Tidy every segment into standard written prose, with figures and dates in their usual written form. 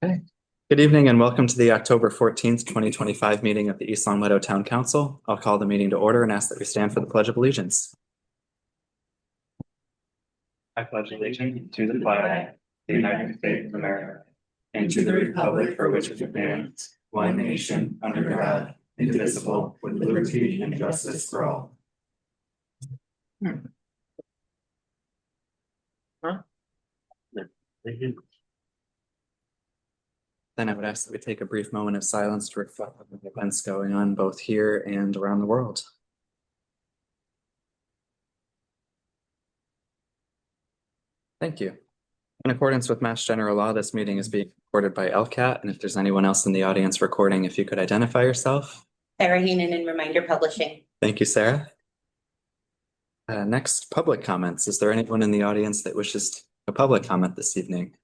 Okay. Good evening and welcome to the October 14th, 2025 meeting of the East Longmeadow Town Council. I'll call the meeting to order and ask that we stand for the Pledge of Allegiance. I pledge allegiance to the flag of the United States of America and to the republic for which it stands, one nation, under God, indivisible, with liberty and justice for all. Then I would ask that we take a brief moment of silence to reflect on the events going on both here and around the world. Thank you. In accordance with Mass General Law, this meeting is being recorded by LCAT, and if there's anyone else in the audience recording, if you could identify yourself. Sarah Heenan in Reminder Publishing. Thank you, Sarah. Next, public comments. Is there anyone in the audience that wishes a public comment this evening?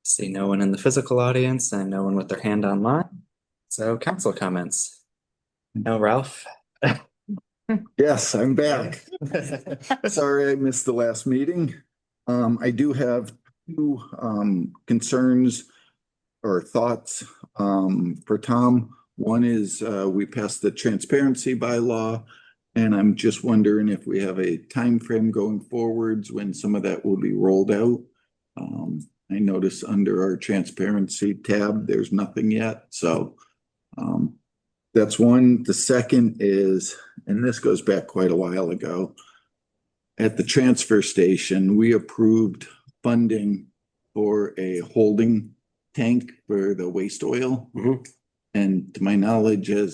See no one in the physical audience and no one with their hand online. So council comments. No, Ralph. Yes, I'm back. Sorry, I missed the last meeting. I do have two concerns or thoughts for Tom. One is we passed the transparency bylaw, and I'm just wondering if we have a time frame going forwards when some of that will be rolled out. I notice under our transparency tab, there's nothing yet. So that's one. The second is, and this goes back quite a while ago, at the transfer station, we approved funding for a holding tank for the waste oil. Mm-hmm. And to my knowledge, at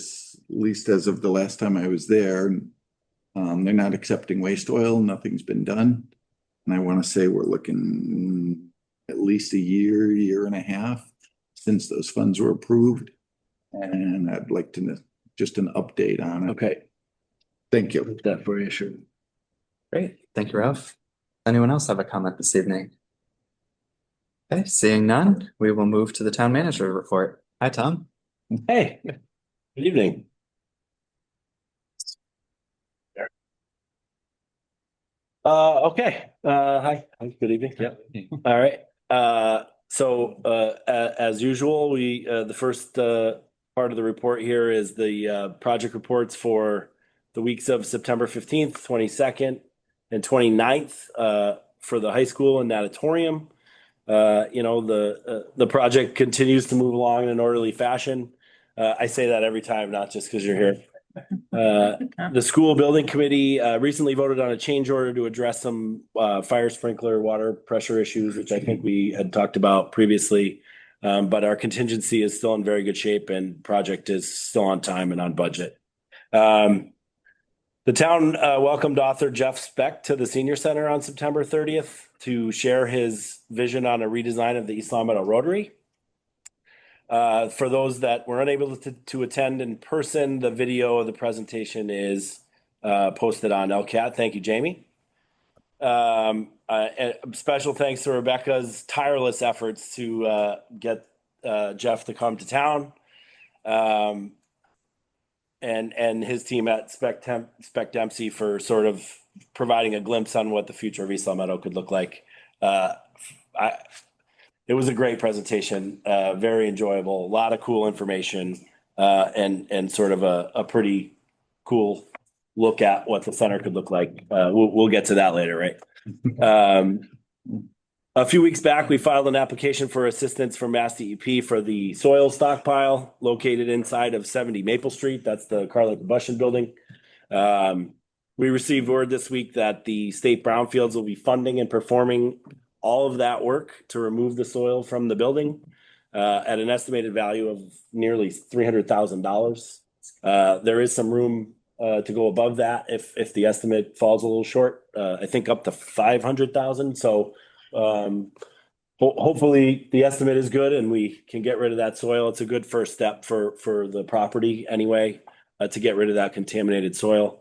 least as of the last time I was there, they're not accepting waste oil. Nothing's been done. And I want to say we're looking at least a year and a half since those funds were approved. And I'd like to know just an update on it. Okay. Thank you. That for you, sure. Great. Thank you, Ralph. Anyone else have a comment this evening? Okay, seeing none, we will move to the town manager report. Hi, Tom. Hey, good evening. Okay. Hi. Good evening. Yeah. All right. As usual, we the first part of the report here is the project reports for the weeks of September 15th, 22nd, and 29th for the high school and natatorium. The project continues to move along in an orderly fashion. I say that every time, not just because you're here. The school building committee recently voted on a change order to address some fire sprinkler water pressure issues, which I think we had talked about previously. But our contingency is still in very good shape and project is still on time and on budget. The town welcomed author Jeff Speck to the senior center on September 30th to share his vision on a redesign of the East Longmeadow Rotary. For those that were unable to attend in person, the video of the presentation is posted on LCAT. Thank you, Jamie. Special thanks to Rebecca's tireless efforts to get Jeff to come to town. And his team at Spec Dempsey for sort of providing a glimpse on what the future of East Longmeadow could look like. It was a great presentation, very enjoyable, a lot of cool information, and sort of a pretty cool look at what the center could look like. We'll get to that later, right? A few weeks back, we filed an application for assistance from Mass DEP for the soil stockpile located inside of 70 Maple Street. That's the Carlisle Combustion Building. We received word this week that the state brownfields will be funding and performing all of that work to remove the soil from the building at an estimated value of nearly $300,000. There is some room to go above that if the estimate falls a little short. I think up to $500,000. So hopefully the estimate is good and we can get rid of that soil. It's a good first step for the property anyway, to get rid of that contaminated soil.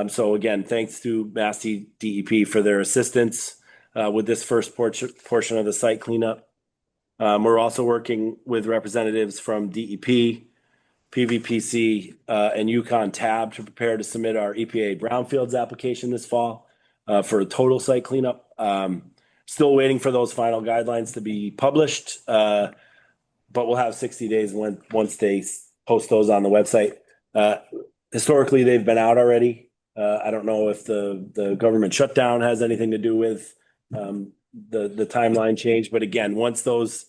So again, thanks to Mass DEP for their assistance with this first portion of the site cleanup. We're also working with representatives from DEP, PVPC, and Yukon TAB to prepare to submit our EPA brownfields application this fall for a total site cleanup. Still waiting for those final guidelines to be published. But we'll have 60 days once they post those on the website. Historically, they've been out already. I don't know if the government shutdown has anything to do with the timeline change, but again, once those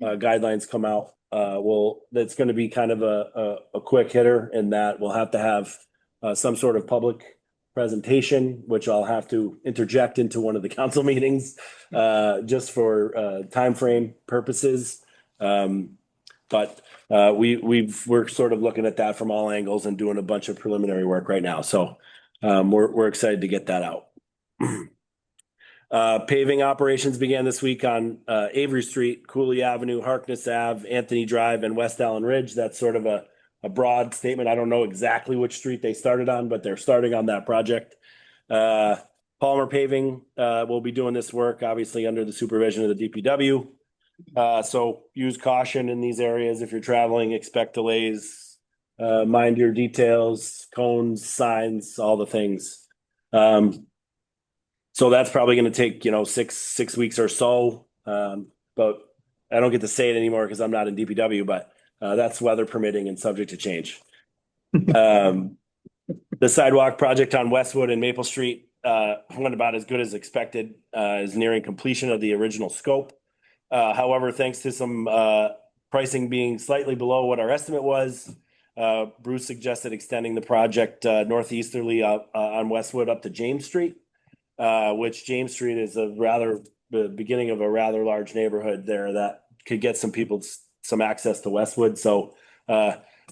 guidelines come out, that's going to be kind of a quick hitter in that we'll have to have some sort of public presentation, which I'll have to interject into one of the council meetings just for time frame purposes. But we're sort of looking at that from all angles and doing a bunch of preliminary work right now. So we're excited to get that out. Paving operations began this week on Avery Street, Cooley Avenue, Harkness Ave, Anthony Drive, and West Allen Ridge. That's sort of a broad statement. I don't know exactly which street they started on, but they're starting on that project. Palmer Paving will be doing this work, obviously under the supervision of the DPW. So use caution in these areas if you're traveling, expect delays, mind your details, cones, signs, all the things. So that's probably going to take, 6 weeks or so. But I don't get to say it anymore because I'm not in DPW, but that's weather permitting and subject to change. The sidewalk project on Westwood and Maple Street went about as good as expected, is nearing completion of the original scope. However, thanks to some pricing being slightly below what our estimate was, Bruce suggested extending the project northeasterly on Westwood up to James Street, which James Street is the beginning of a rather large neighborhood there that could get some people some access to Westwood. So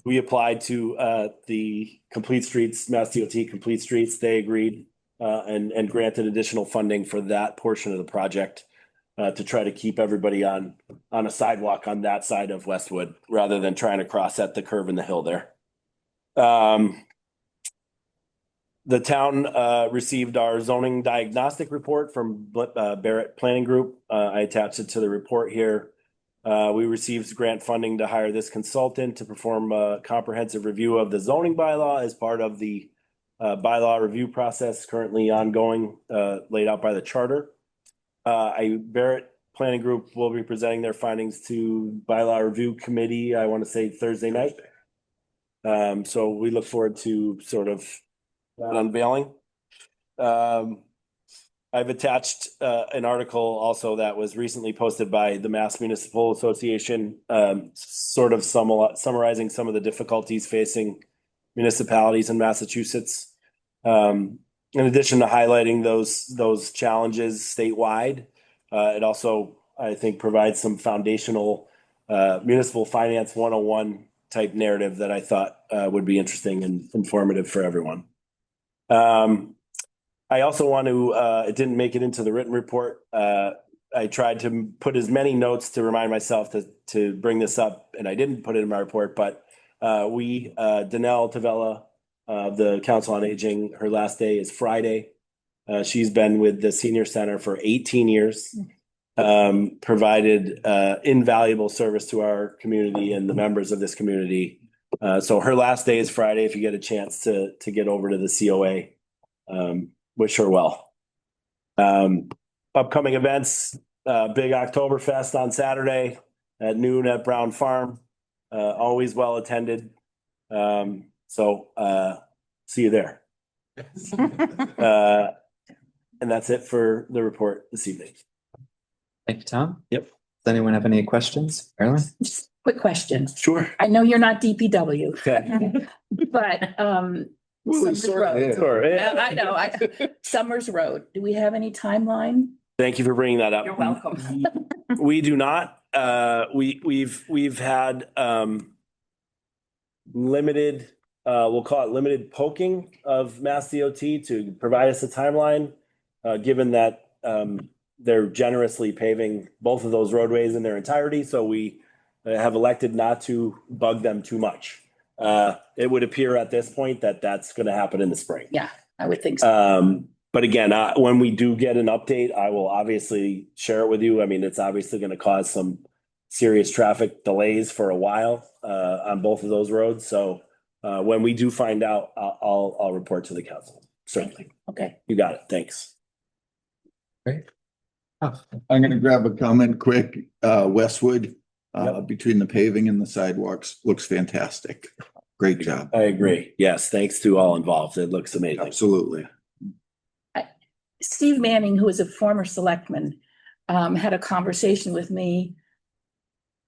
we applied to the Complete Streets, Mass DOT Complete Streets. They agreed and granted additional funding for that portion of the project. To try to keep everybody on a sidewalk on that side of Westwood rather than trying to cross at the curve in the hill there. The town received our zoning diagnostic report from Barrett Planning Group. I attached it to the report here. We received grant funding to hire this consultant to perform a comprehensive review of the zoning bylaw as part of the bylaw review process currently ongoing, laid out by the charter. Barrett Planning Group will be presenting their findings to Bylaw Review Committee, I want to say Thursday night. So we look forward to sort of that unveiling. I've attached an article also that was recently posted by the Mass Municipal Association, sort of summarizing some of the difficulties facing municipalities in Massachusetts. In addition to highlighting those challenges statewide, it also, I think, provides some foundational municipal finance 101 type narrative that I thought would be interesting and informative for everyone. I also want to, it didn't make it into the written report. I tried to put as many notes to remind myself to bring this up, and I didn't put it in my report, but Danelle Tavella, the Council on Aging, her last day is Friday. She's been with the senior center for 18 years, provided invaluable service to our community and the members of this community. So her last day is Friday. If you get a chance to get over to the COA, wish her well. Upcoming events, big Oktoberfest on Saturday at noon at Brown Farm, always well attended. So see you there. And that's it for the report this evening. Thank you, Tom. Yep. Does anyone have any questions? Marilyn? Just quick question. Sure. I know you're not DPW, Okay. but Summers sort of Road. is. Sure. I know, Summers Road. Do we have any timeline? Thank you for bringing that up. You're welcome. We do not. We've had limited, we'll call it limited poking of Mass DOT to provide us a timeline, given that they're generously paving both of those roadways in their entirety. So we have elected not to bug them too much. It would appear at this point that that's going to happen in the spring. Yeah, I would think so. But again, when we do get an update, I will obviously share it with you. I mean, it's obviously going to cause some serious traffic delays for a while on both of those roads. So when we do find out, I'll report to the council. Certainly. Okay. You got it. Thanks. Great. I'm gonna grab a comment quick. Westwood, Yep. between the paving and the sidewalks, looks fantastic. Great job. I agree. Yes, thanks to all involved. It looks amazing. Absolutely. Steve Manning, who is a former selectman, had a conversation with me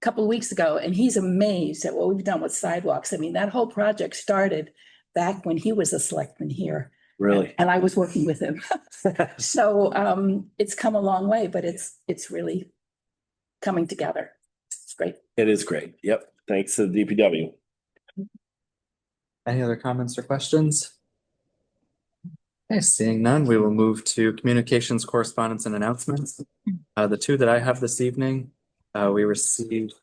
a couple of weeks ago, and he's amazed at what we've done with sidewalks. I mean, that whole project started back when he was a selectman here, Really. and I was working with him. So it's come a long way, but it's really coming together. It's great. It is great. Yep. Thanks to the DPW. Any other comments or questions? Okay, seeing none, we will move to communications, correspondence, and announcements. The two that I have this evening, we received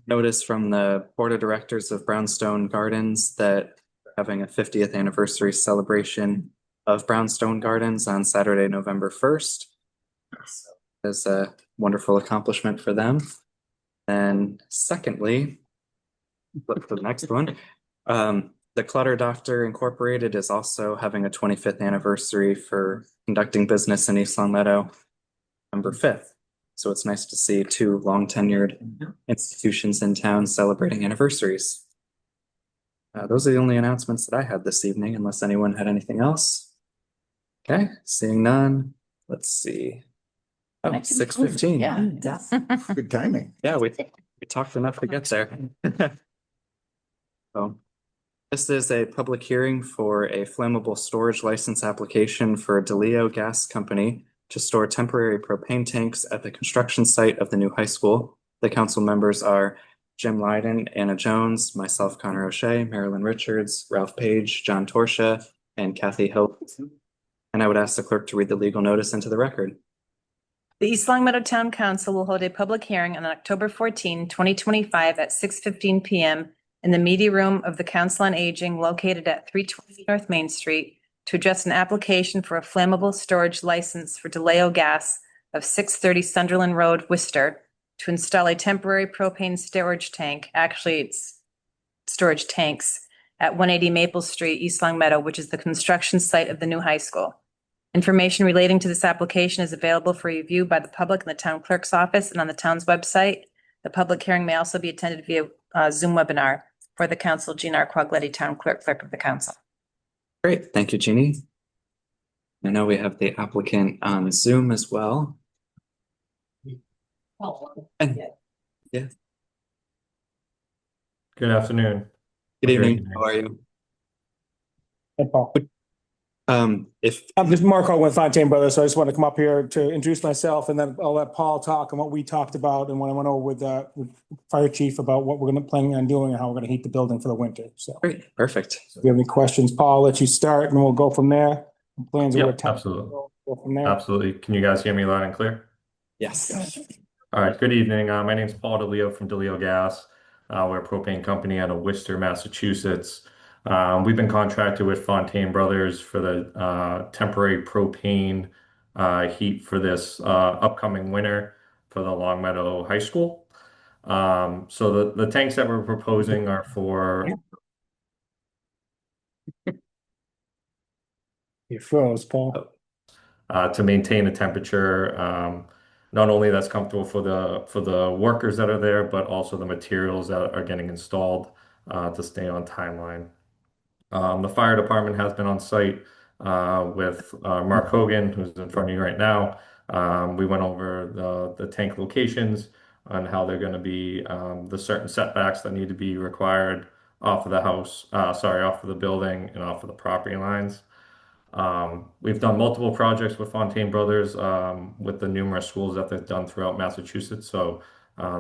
notice from the Board of Directors of Brownstone Gardens that we're having a 50th anniversary celebration of Brownstone Gardens on Saturday, November 1st. It's a wonderful accomplishment for them. And secondly, flip to the next one. The Clutter Doctor Incorporated is also having a 25th anniversary for conducting business in East Long Meadow, November 5th. So it's nice to see two long tenured institutions in town celebrating anniversaries. Those are the only announcements that I had this evening, unless anyone had anything else. Okay, seeing none, let's see. Oh, 6:15. Yeah. Good timing. Yeah, we talked enough to get there. So, this is a public hearing for a flammable storage license application for DeLeo Gas Company to store temporary propane tanks at the construction site of the new high school. The council members are Jim Lyden, Anna Jones, myself, Connor O'Shea, Marilyn Richards, Ralph Page, John Torsha, and Kathy Hill. And I would ask the clerk to read the legal notice into the record. The East Long Meadow Town Council will hold a public hearing on October 14, 2025 at 6:15 PM in the media room of the Council on Aging located at 320 North Main Street to address an application for a flammable storage license for DeLeo Gas of 630 Sunderland Road, Worcester, to install a temporary propane storage tank, actually it's storage tanks, at 180 Maple Street, East Long Meadow, which is the construction site of the new high school. Information relating to this application is available for review by the public in the town clerk's office and on the town's website. The public hearing may also be attended via Zoom webinar. For the council, Jean R. Quaglitti, town clerk of the council. Great, thank you, Jeannie. I know we have the applicant on Zoom as well. And Good afternoon. good evening, how are you? Hey, Paul. If I'm just Marco with Fontaine Brothers, so I just want to come up here to introduce myself, and then I'll let Paul talk on what we talked about and what I went over with Fire Chief about what we're planning on doing and how we're gonna heat the building for the winter. So great, perfect. if you have any questions, Paul, I'll let you start and we'll go from there. Plans are Yep, what time. absolutely. Go from there. Absolutely. Can you guys hear me loud and clear? Yes. All right, good evening. My name is Paul DeLeo from DeLeo Gas. We're a propane company out of Worcester, Massachusetts. We've been contracted with Fontaine Brothers for the temporary propane heat for this upcoming winter for the Long Meadow High School. So the tanks that we're proposing are for You froze, Paul. to maintain a temperature, not only that's comfortable for the workers that are there, but also the materials that are getting installed to stay on timeline. The fire department has been on site with Mark Hogan, who's in front of you right now. We went over the tank locations on how they're going to be the certain setbacks that need to be required off of the house, off of the building and off of the property lines. We've done multiple projects with Fontaine Brothers with the numerous schools that they've done throughout Massachusetts. So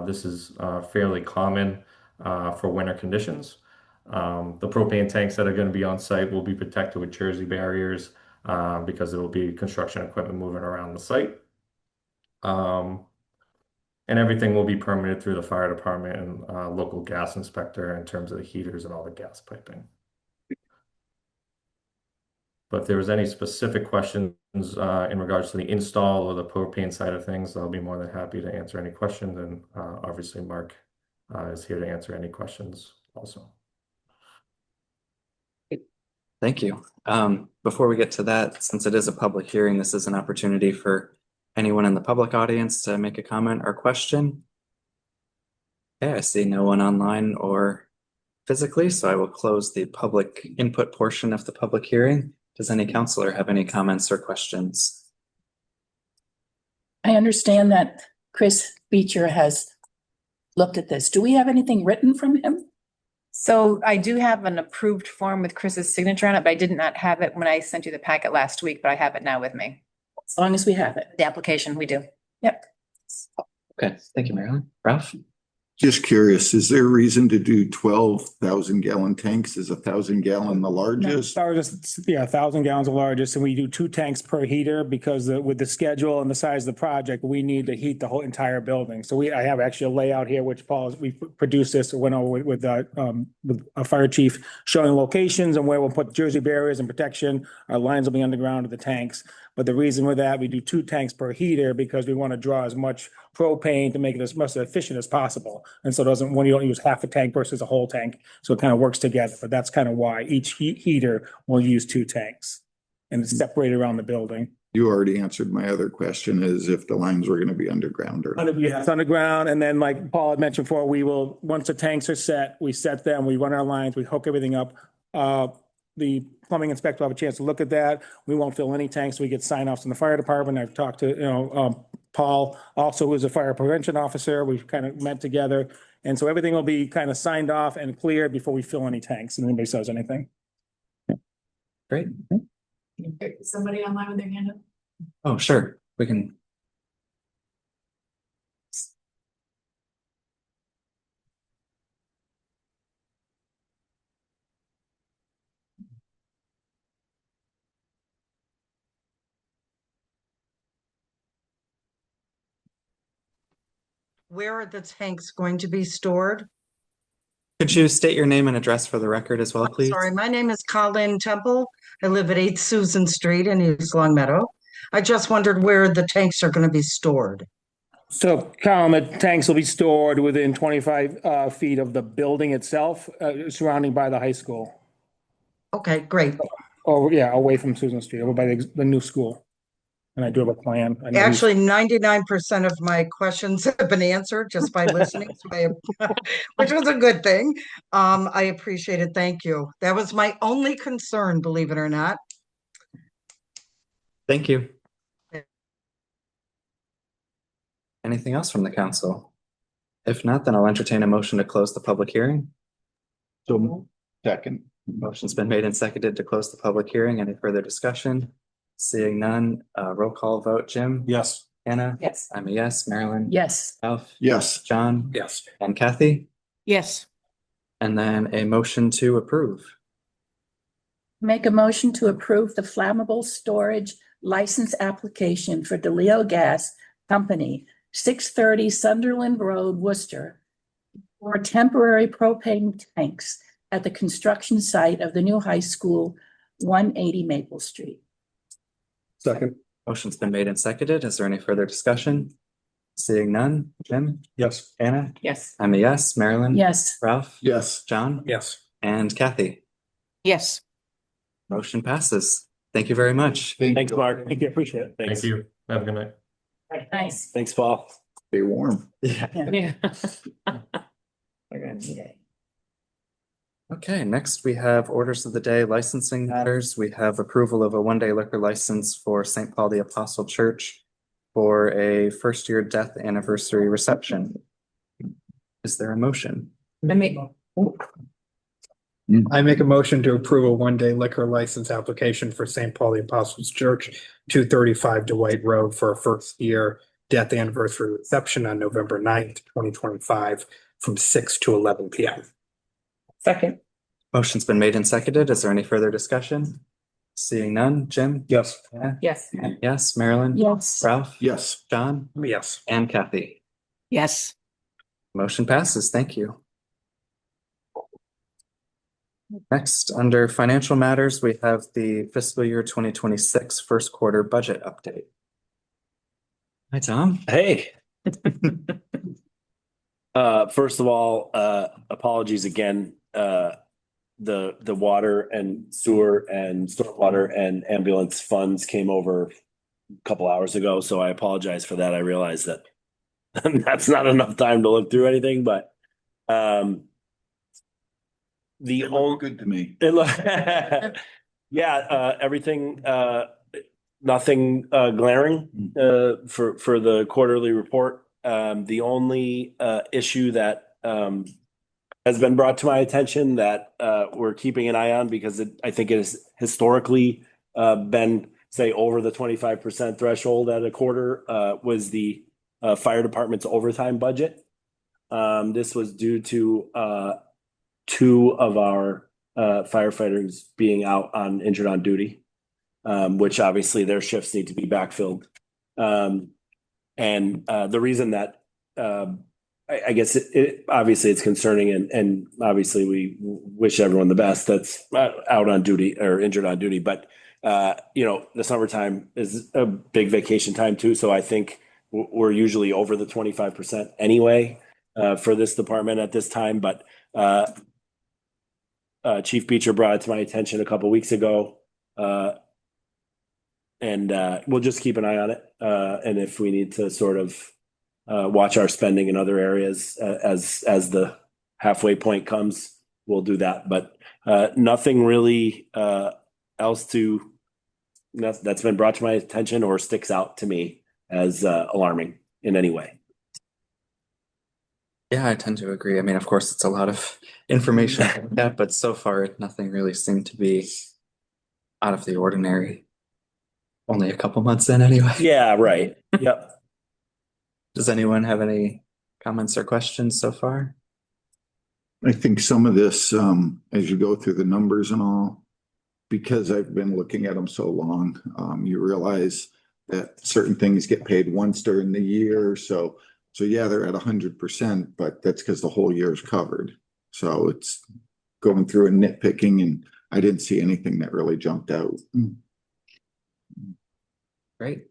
this is fairly common for winter conditions. The propane tanks that are going to be on site will be protected with Jersey barriers because there will be construction equipment moving around the site. And everything will be permitted through the fire department and local gas inspector in terms of the heaters and all the gas piping. But if there was any specific questions in regards to the install or the propane side of things, I'll be more than happy to answer any questions. And obviously, Mark is here to answer any questions also. Thank you. Before we get to that, since it is a public hearing, this is an opportunity for anyone in the public audience to make a comment or question? Okay, I see no one online or physically, so I will close the public input portion of the public hearing. Does any counselor have any comments or questions? I understand that Chris Beecher has looked at this. Do we have anything written from him? So I do have an approved form with Chris's signature on it, but I did not have it when I sent you the packet last week, but I have it now with me. As long as we have it. The application, we do. Yep. Okay, thank you, Marilyn. Ralph? Just curious, is there a reason to do 12,000 gallon tanks? Is 1,000 gallon the largest? Largest, yeah, 1,000 gallons of largest, and we do 2 tanks per heater because with the schedule and the size of the project, we need to heat the whole entire building. So I have actually a layout here, which we produced this, went over with a fire chief showing locations and where we'll put Jersey barriers and protection. Our lines will be underground to the tanks. But the reason with that, we do 2 tanks per heater because we want to draw as much propane to make it as much efficient as possible. And so when you don't use half a tank versus a whole tank, so it kind of works together. But that's kind of why each heater will use 2 tanks and it's separated around the building. You already answered my other question, is if the lines were going to be underground or. It's underground, and then like Paul had mentioned before, once the tanks are set, we set them, we run our lines, we hook everything up. The plumbing inspector will have a chance to look at that. We won't fill any tanks. We get sign-offs from the fire department. I've talked to, Paul also, who's a fire prevention officer. We've kind of met together. And so everything will be kind of signed off and cleared before we fill any tanks and anybody says anything. Great. Somebody online with their hand up? Oh, sure, we can. Where are the tanks going to be stored? Could you state your name and address for the record as well, please? Sorry, my name is Colleen Temple. I live at 8 Susan Street in East Long Meadow. I just wondered where the tanks are going to be stored. So, Colin, the tanks will be stored within 25 feet of the building itself, surrounding by the high school. Okay, great. Or, yeah, away from Susan Street, over by the new school. And I do have a plan. Actually, 99% of my questions have been answered just by listening, which was a good thing. I appreciate it. Thank you. That was my only concern, believe it or not. Thank you. Anything else from the council? If not, then I'll entertain a motion to close the public hearing. So, second. Motion's been made and seconded to close the public hearing. Any further discussion? Seeing none, roll call vote. Jim? Yes. Anna? Yes. I'm a yes. Marilyn? Yes. Ralph? Yes. John? Yes. And Kathy? Yes. And then a motion to approve. Make a motion to approve the flammable storage license application for DeLeo Gas Company, 630 Sunderland Road, Worcester, for temporary propane tanks at the construction site of the new high school, 180 Maple Street. Second. Motion's been made and seconded. Is there any further discussion? Seeing none. Jim? Yes. Anna? Yes. I'm a yes. Marilyn? Yes. Ralph? Yes. John? Yes. And Kathy? Yes. Motion passes. Thank you very much. Thanks, Mark. Thank you. Appreciate it. Thanks. Thank you. Have a good night. Nice. Thanks, Paul. Stay warm. Yeah. Okay, next we have orders of the day, licensing matters. We have approval of a 1-day liquor license for St. Paul the Apostle Church for a first-year death anniversary reception. Is there a motion? I make a motion to approve a 1-day liquor license application for St. Paul the Apostles Church, 235 Dwight Road for a first-year death anniversary reception on November 9th, 2025 from 6 to 11 p.m. Second. Motion's been made and seconded. Is there any further discussion? Seeing none. Jim? Yes. Yeah. Yes. Yes. Marilyn? Yes. Ralph? Yes. John? Yes. And Kathy? Yes. Motion passes. Thank you. Next, under financial matters, we have the fiscal year 2026 first quarter budget update. Hi, Tom. Hey. First of all, apologies again. The water and sewer and stormwater and ambulance funds came over couple hours ago, so I apologize for that. I realize that that's not enough time to look through anything, but the It only looked good to me. yeah, everything, nothing glaring for the quarterly report. The only issue that has been brought to my attention that we're keeping an eye on because I think it has historically been, say, over the 25% threshold at a quarter was the fire department's overtime budget. This was due to two of our firefighters being out on injured on duty, which obviously their shifts need to be backfilled. And the reason that I guess it obviously it's concerning and obviously we wish everyone the best that's out on duty or injured on duty. But, the summertime is a big vacation time too. So I think we're usually over the 25% anyway for this department at this time. But Chief Beecher brought it to my attention a couple weeks ago. And we'll just keep an eye on it. And if we need to sort of watch our spending in other areas as the halfway point comes, we'll do that. But nothing really else that's been brought to my attention or sticks out to me as alarming in any way. Yeah, I tend to agree. I mean, of course, it's a lot of information to look at, but so far, nothing really seemed to be out of the ordinary. Only a couple months in anyway. Yeah, right. Yep. Does anyone have any comments or questions so far? I think some of this, as you go through the numbers and all, because I've been looking at them so long, you realize that certain things get paid once during the year. So yeah, they're at 100%, but that's because the whole year is covered. So it's going through and nitpicking, and I didn't see anything that really jumped out. Great.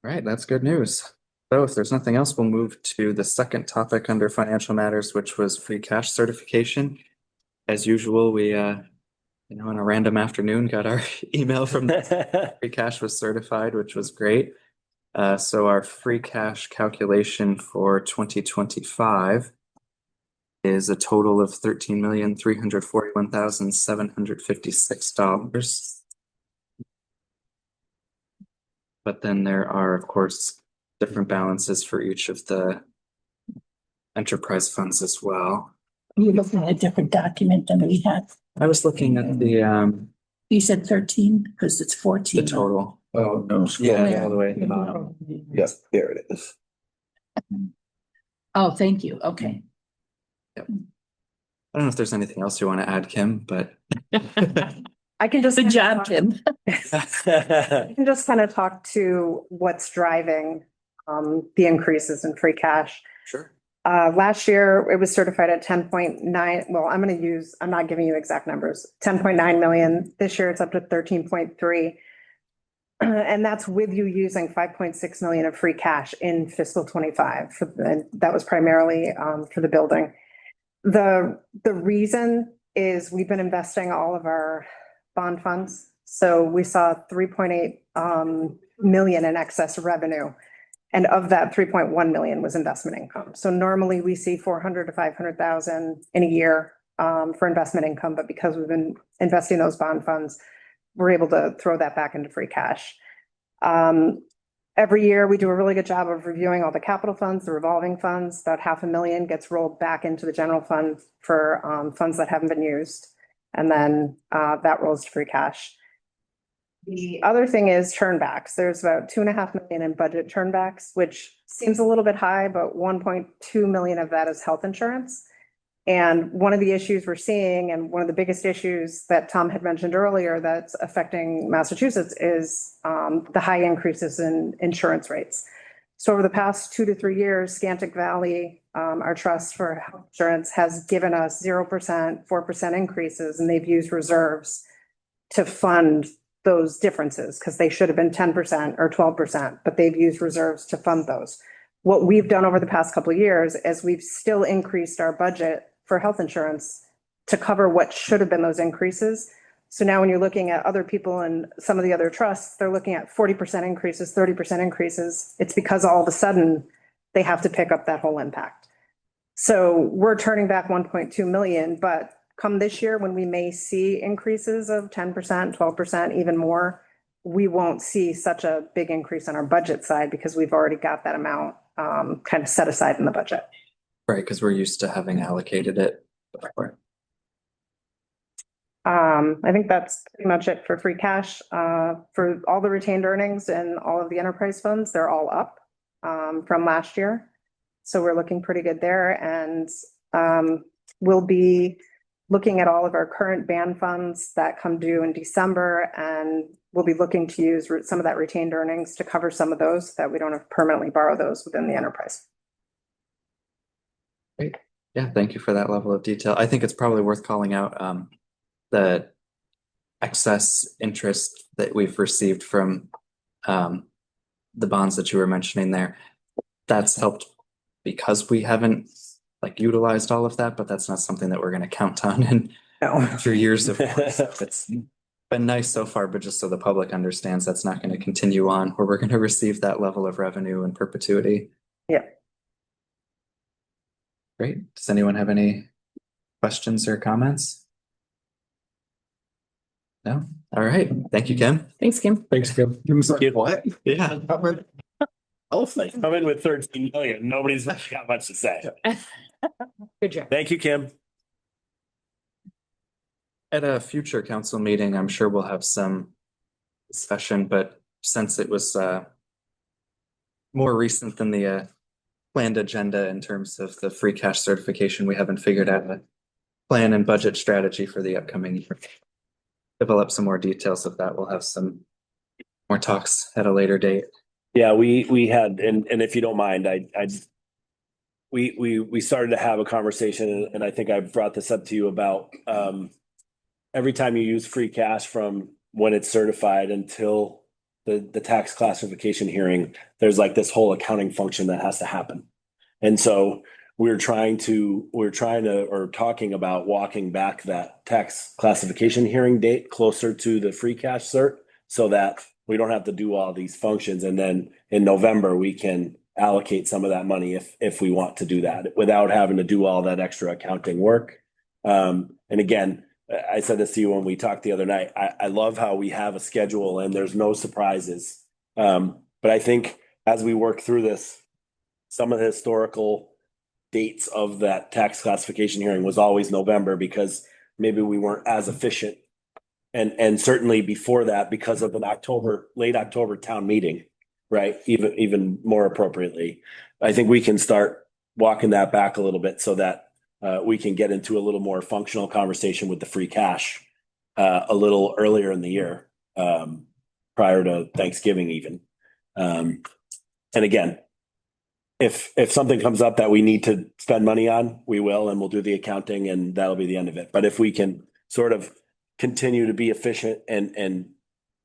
Right, that's good news. So if there's nothing else, we'll move to the second topic under financial matters, which was free cash certification. As usual, we in a random afternoon got our email from free cash was certified, which was great. So our free cash calculation for 2025 is a total of $13,341,756. But then there are, of course, different balances for each of the enterprise funds as well. You're looking at a different document than we had. I was looking at the You said 13 because it's 14. total. Oh, no. Yeah, all the way at the bottom. Yes, there it is. Oh, thank you. Okay. I don't know if there's anything else you want to add, Kim, but I can just. Good job, Kim. I can just kind of talk to what's driving the increases in free cash. sure. Last year, it was certified at 10.9. Well, I'm not giving you exact numbers, 10.9 million. This year, it's up to 13.3. And that's with you using 5.6 million of free cash in fiscal 25. And that was primarily for the building. The reason is we've been investing all of our bond funds. So we saw 3.8 million in excess revenue. And of that, 3.1 million was investment income. So normally we see 400 to 500,000 in a year for investment income. But because we've been investing those bond funds, we're able to throw that back into free cash. Every year we do a really good job of reviewing all the capital funds, the revolving funds. About $500,000 gets rolled back into the general fund for funds that haven't been used. And then that rolls to free cash. The other thing is turnbacks. There's about 2.5 million in budget turnbacks, which seems a little bit high, but 1.2 million of that is health insurance. And one of the issues we're seeing, and one of the biggest issues that Tom had mentioned earlier that's affecting Massachusetts is the high increases in insurance rates. So over the past 2 to 3 years, Scantic Valley, our trust for health insurance, has given us 0%, 4% increases, and they've used reserves to fund those differences because they should have been 10% or 12%, but they've used reserves to fund those. What we've done over the past couple of years is we've still increased our budget for health insurance to cover what should have been those increases. So now when you're looking at other people and some of the other trusts, they're looking at 40% increases, 30% increases. It's because all of a sudden they have to pick up that whole impact. So we're turning back 1.2 million, but come this year, when we may see increases of 10%, 12%, even more, we won't see such a big increase on our budget side because we've already got that amount kind of set aside in the budget. Right, because we're used to having allocated it before. I think that's pretty much it for free cash. For all the retained earnings and all of the enterprise funds, they're all up from last year. So we're looking pretty good there. And we'll be looking at all of our current band funds that come due in December, and we'll be looking to use some of that retained earnings to cover some of those so that we don't have to permanently borrow those within the enterprise. Great. Yeah, thank you for that level of detail. I think it's probably worth calling out the excess interest that we've received from the bonds that you were mentioning there. That's helped because we haven't like utilized all of that, but that's not something that we're going to count on in future years. Of course, it's been nice so far, but just so the public understands, that's not going to continue on where we're going to receive that level of revenue in perpetuity. Yeah. Great. Does anyone have any questions or comments? No? All right. Thank you, Kim. Thanks, Kim. Thanks, Kim. What? Yeah. Come in with 13 million. Nobody's got much to say. Good job. Thank you, Kim. At a future council meeting, I'm sure we'll have some discussion, but since it was more recent than the planned agenda in terms of the free cash certification, we haven't figured out a plan and budget strategy for the upcoming year. Develop some more details of that. We'll have some more talks at a later date. Yeah, we had, and if you don't mind, we started to have a conversation, and I think I brought this up to you about every time you use free cash from when it's certified until the tax classification hearing, there's like this whole accounting function that has to happen. And so we're talking about walking back that tax classification hearing date closer to the free cash cert so that we don't have to do all these functions. And then in November, we can allocate some of that money if we want to do that without having to do all that extra accounting work. And again, I said this to you when we talked the other night. I love how we have a schedule and there's no surprises. But I think as we work through this, some of the historical dates of that tax classification hearing was always November because maybe we weren't as efficient. And certainly before that, because of an late October town meeting, right? Even more appropriately, I think we can start walking that back a little bit so that we can get into a little more functional conversation with the free cash a little earlier in the year, prior to Thanksgiving even. And again, if something comes up that we need to spend money on, we will, and we'll do the accounting and that'll be the end of it. But if we can sort of continue to be efficient and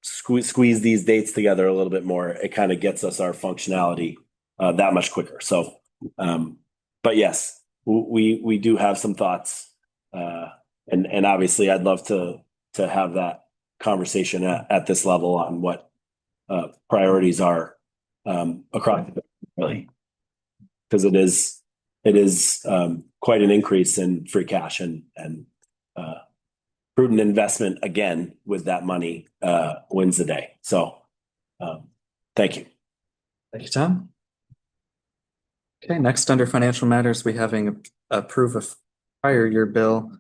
squeeze these dates together a little bit more, it kind of gets us our functionality that much quicker. So, but yes, we do have some thoughts, and obviously I'd love to have that conversation at this level on what priorities are across the really, because it is quite an increase in free cash and prudent investment again with that money wins the day. So thank you. Thank you, Tom. Okay, next under financial matters, we having approve a prior year bill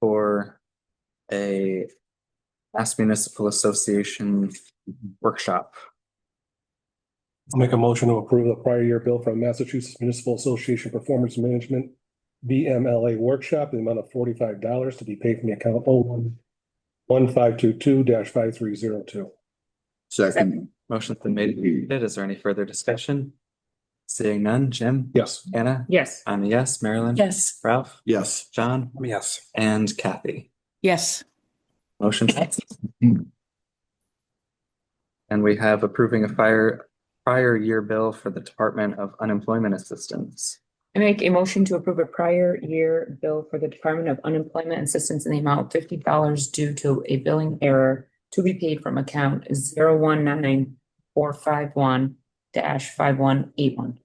for a Mass Municipal Association workshop. I'll make a motion to approve the prior year bill from Massachusetts Municipal Association Performance Management BMLA workshop in the amount of $45 to be paid from the account 01522-5302. Second. Motion's been made and seconded. Is there any further discussion? Seeing none, Jim? Yes. Anna? Yes. I'm a yes. Marilyn? Yes. Ralph? Yes. John? Yes. And Kathy? Yes. Motion passes. And we have approving a prior year bill for the Department of Unemployment Assistance. I make a motion to approve a prior year bill for the Department of Unemployment Assistance in the amount of $50 due to a billing error to be paid from account 019-451-5181.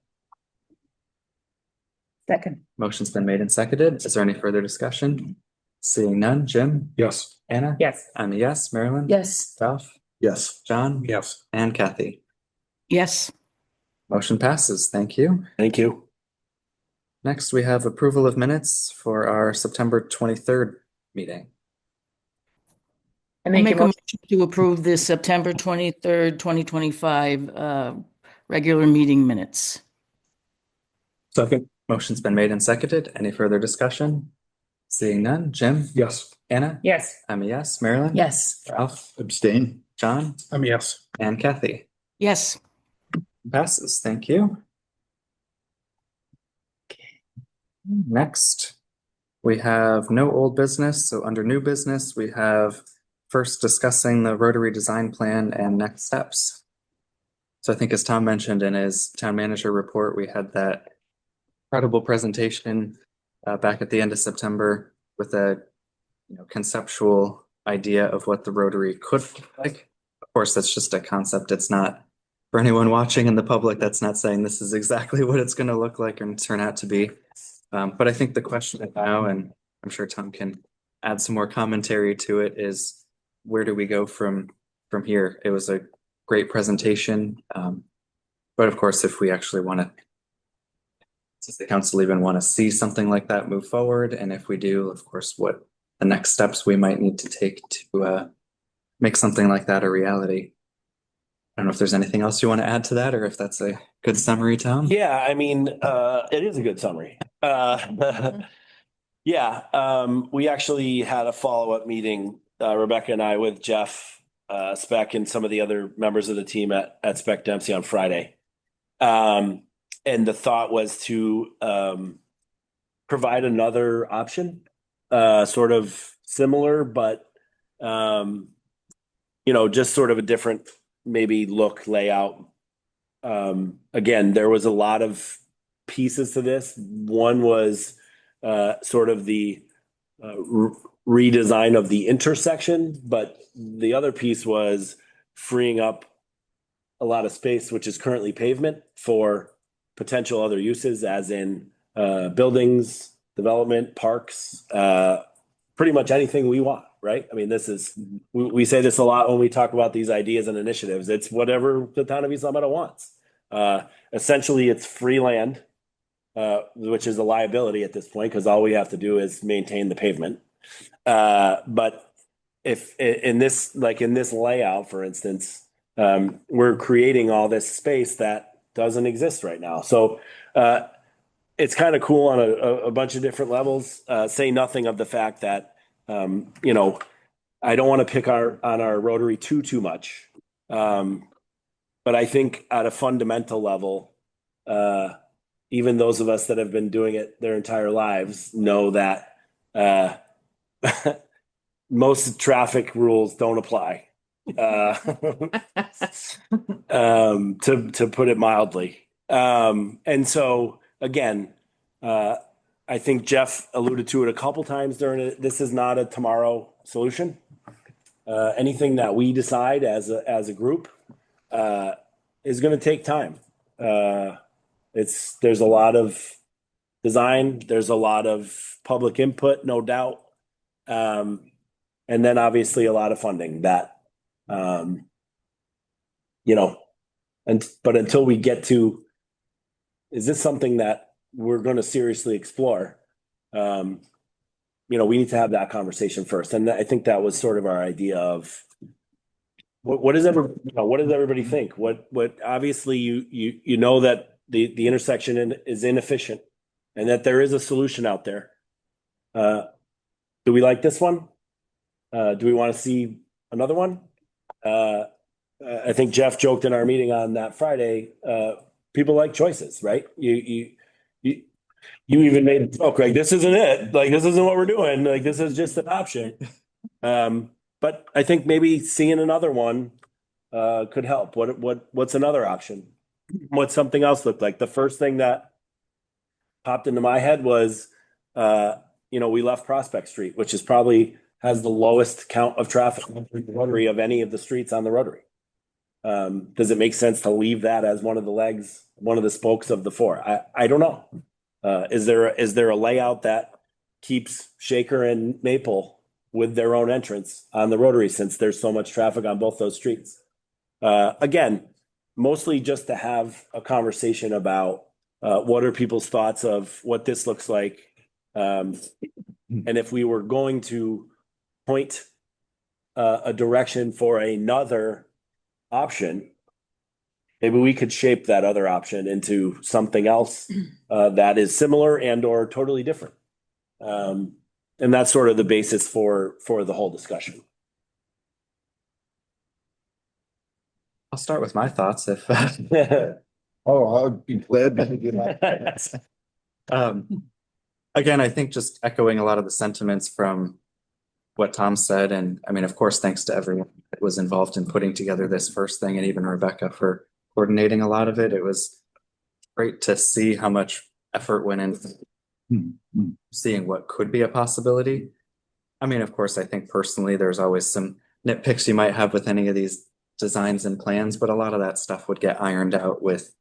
Second. Motion's been made and seconded. Is there any further discussion? Seeing none, Jim, Yes. Anna? Yes. I'm a yes. Marilyn? Yes. Ralph? Yes. John? Yes. And Kathy? Yes. Motion passes. Thank you. Thank you. Next, we have approval of minutes for our September 23rd meeting. I I'll make a make a motion. motion to approve the September 23rd, 2025 regular meeting minutes. Second. Motion's been made and seconded. Any further discussion? Seeing none, Jim, Yes. Anna? Yes. I'm a yes. Marilyn? Yes. Ralph? Abstain. John? I'm a yes. And Kathy? Yes. Passes. Thank you. Next, we have no old business. So under new business, we have first discussing the Rotary design plan and next steps. So I think as Tom mentioned in his town manager report, we had that incredible presentation back at the end of September with a conceptual idea of what the Rotary could look like. Of course, that's just a concept. It's not for anyone watching in the public. That's not saying this is exactly what it's going to look like and turn out to be. But I think the question now, and I'm sure Tom can add some more commentary to it, is where do we go from here? It was a great presentation. But of course, if we actually want to, does the council even want to see something like that move forward? And if we do, of course, what the next steps we might need to take to make something like that a reality. I don't know if there's anything else you want to add to that, or if that's a good summary, Tom. Yeah, I mean, it is a good summary. Yeah, we actually had a follow-up meeting, Rebecca and I, with Jeff Speck and some of the other members of the team at Speck Dempsey on Friday. And the thought was to provide another option, sort of similar, but just sort of a different maybe look, layout. Again, there was a lot of pieces to this. One was sort of the redesign of the intersection, but the other piece was freeing up a lot of space, which is currently pavement, for potential other uses, as in buildings, development, parks, pretty much anything we want, right? I mean, this is, we say this a lot when we talk about these ideas and initiatives. It's whatever the town of East Long Meadow wants. Essentially, it's free land, which is a liability at this point, because all we have to do is maintain the pavement. But if in this layout, for instance, we're creating all this space that doesn't exist right now. So it's kind of cool on a bunch of different levels. Say nothing of the fact that I don't want to pick on our Rotary too much, but I think at a fundamental level, even those of us that have been doing it their entire lives know that most traffic rules don't apply, to put it mildly. And so again, I think Jeff alluded to it a couple times during it. This is not a tomorrow solution. Anything that we decide as a group is going to take time. There's a lot of design. There's a lot of public input, no doubt. And then obviously a lot of funding that, but until we get to, is this something that we're going to seriously explore? We need to have that conversation first. And I think that was sort of our idea of what does everybody think? What obviously you know that the intersection is inefficient and that there is a solution out there. Do we like this one? Do we want to see another one? I think Jeff joked in our meeting on that Friday, people like choices, right? You even made a joke, like, this isn't it. Like, this isn't what we're doing. Like, this is just an option. But I think maybe seeing another one could help. What's another option? What's something else look like? The first thing that popped into my head was, we left Prospect Street, which is probably has the lowest count of traffic on the Rotary of any of the streets on the Rotary. Does it make sense to leave that as one of the legs, one of the spokes of the four? I don't know. Is there a layout that keeps Shaker and Maple with their own entrance on the Rotary, since there's so much traffic on both those streets? Again, mostly just to have a conversation about what are people's thoughts of what this looks like. And if we were going to point a direction for another option, maybe we could shape that other option into something else that is similar and or totally different. And that's sort of the basis for the whole discussion. I'll start with my thoughts if Oh, I'd be glad to get that. again, I think just echoing a lot of the sentiments from what Tom said, and I mean, of course, thanks to everyone that was involved in putting together this first thing, and even Rebecca for coordinating a lot of it. It was great to see how much effort went into seeing what could be a possibility. I mean, of course, I think personally, there's always some nitpicks you might have with any of these designs and plans, but a lot of that stuff would get ironed out with,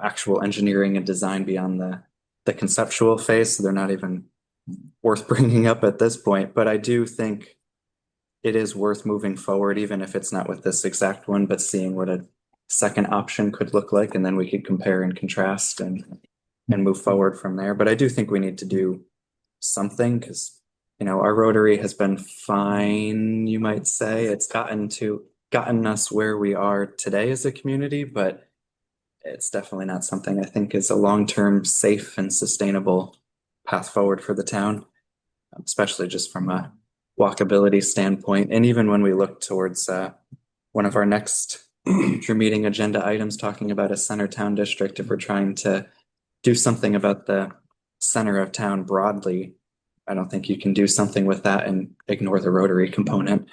actual engineering and design beyond the conceptual phase. So they're not even worth bringing up at this point. But I do think it is worth moving forward, even if it's not with this exact one, but seeing what a second option could look like, and then we could compare and contrast and move forward from there. But I do think we need to do something, because our Rotary has been fine, you might say. It's gotten us where we are today as a community, but it's definitely not something I think is a long-term safe and sustainable path forward for the town, especially just from a walkability standpoint. And even when we look towards one of our next future meeting agenda items, talking about a center town district, if we're trying to do something about the center of town broadly, I don't think you can do something with that and ignore the Rotary component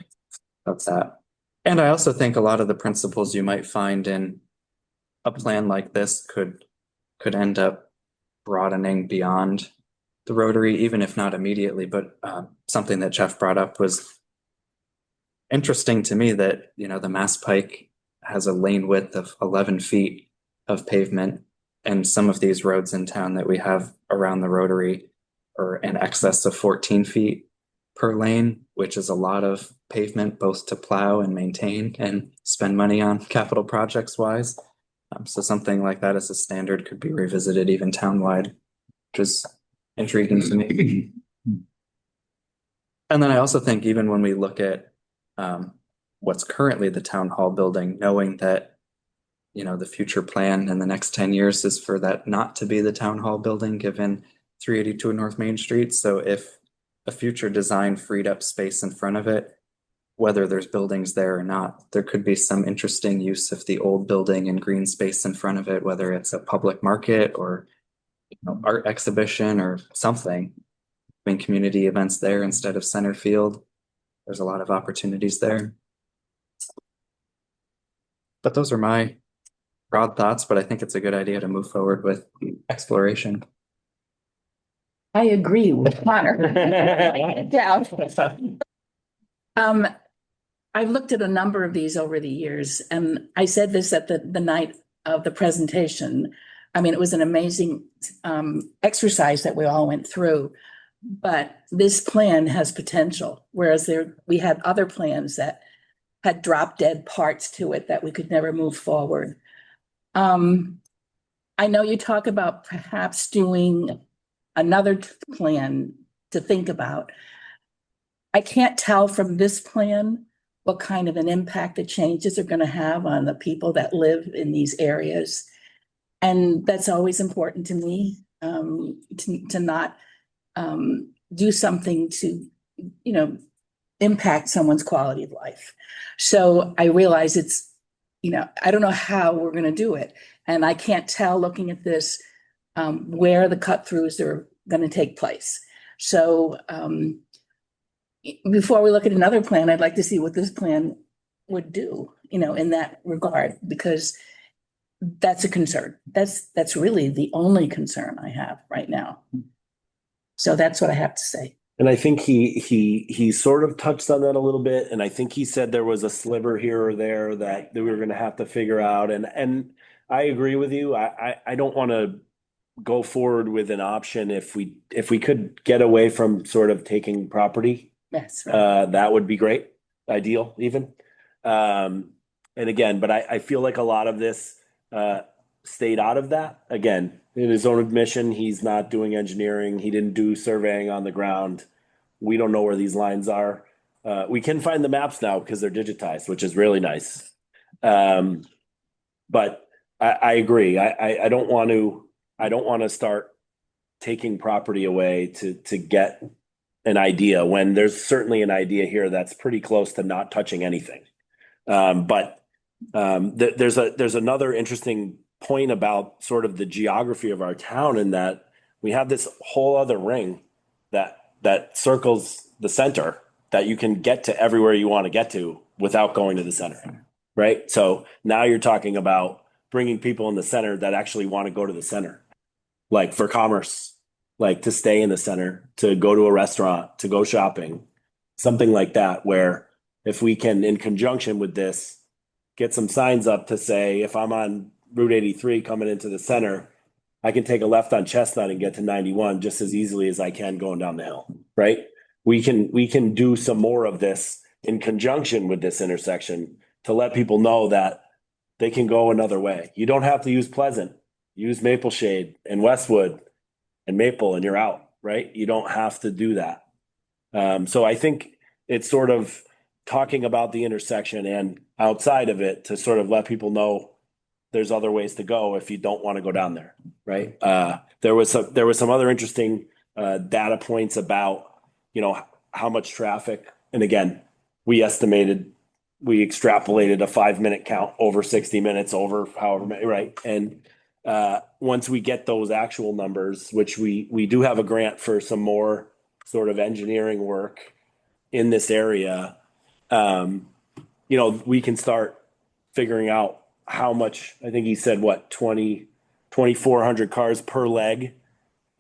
of that. And I also think a lot of the principles you might find in a plan like this could end up broadening beyond the Rotary, even if not immediately. But something that Jeff brought up was interesting to me, that the Mass Pike has a lane width of 11 feet of pavement, and some of these roads in town that we have around the Rotary are in excess of 14 feet per lane, which is a lot of pavement both to plow and maintain and spend money on capital projects wise. So something like that as a standard could be revisited even townwide, which is intriguing to me. And then I also think even when we look at what's currently the town hall building, knowing that the future plan in the next 10 years is for that not to be the town hall building, given 382 North Main Street. So if a future design freed up space in front of it, whether there's buildings there or not, there could be some interesting use of the old building and green space in front of it, whether it's a public market or art exhibition or something. I mean, community events there instead of center field. There's a lot of opportunities there. But those are my broad thoughts, but I think it's a good idea to move forward with exploration. I agree with Connor. Down. I've looked at a number of these over the years, and I said this at the night of the presentation. I mean, it was an amazing exercise that we all went through, but this plan has potential, whereas we had other plans that had drop dead parts to it that we could never move forward. I know you talk about perhaps doing another plan to think about. I can't tell from this plan what kind of an impact the changes are going to have on the people that live in these areas. And that's always important to me, to not do something to, impact someone's quality of life. So I realize it's, I don't know how we're going to do it. And I can't tell looking at this where the cut throughs are going to take place. So before we look at another plan, I'd like to see what this plan would do, in that regard, because that's a concern. That's really the only concern I have right now. So that's what I have to say. And I think he sort of touched on that a little bit, and I think he said there was a sliver here or there that we were going to have to figure out. And I agree with you. I don't want to go forward with an option if we could get away from sort of taking property. Yes. Right. That would be great, ideal even. And again, but I feel like a lot of this stayed out of that. Again, in his own admission, he's not doing engineering. He didn't do surveying on the ground. We don't know where these lines are. We can find the maps now because they're digitized, which is really nice. But I agree. I don't want to start taking property away to get an idea when there's certainly an idea here that's pretty close to not touching anything. But there's another interesting point about sort of the geography of our town in that we have this whole other ring that circles the center that you can get to everywhere you want to get to without going to the center, right? So now you're talking about bringing people in the center that actually want to go to the center, like for commerce, like to stay in the center, to go to a restaurant, to go shopping, something like that, where if we can, in conjunction with this, get some signs up to say, if I'm on Route 83 coming into the center, I can take a left on Chestnut and get to 91 just as easily as I can going down the hill, right? We can do some more of this in conjunction with this intersection to let people know that they can go another way. You don't have to use Pleasant. Use Maple Shade and Westwood and Maple and you're out, right? You don't have to do that. So I think it's sort of talking about the intersection and outside of it to sort of let people know there's other ways to go if you don't want to go down there, right? There was some other interesting data points about, how much traffic. And again, we extrapolated a 5-minute count over 60 minutes over however many, right? And once we get those actual numbers, which we do have a grant for some more sort of engineering work in this area, we can start figuring out how much. I think he said 2,400 cars per leg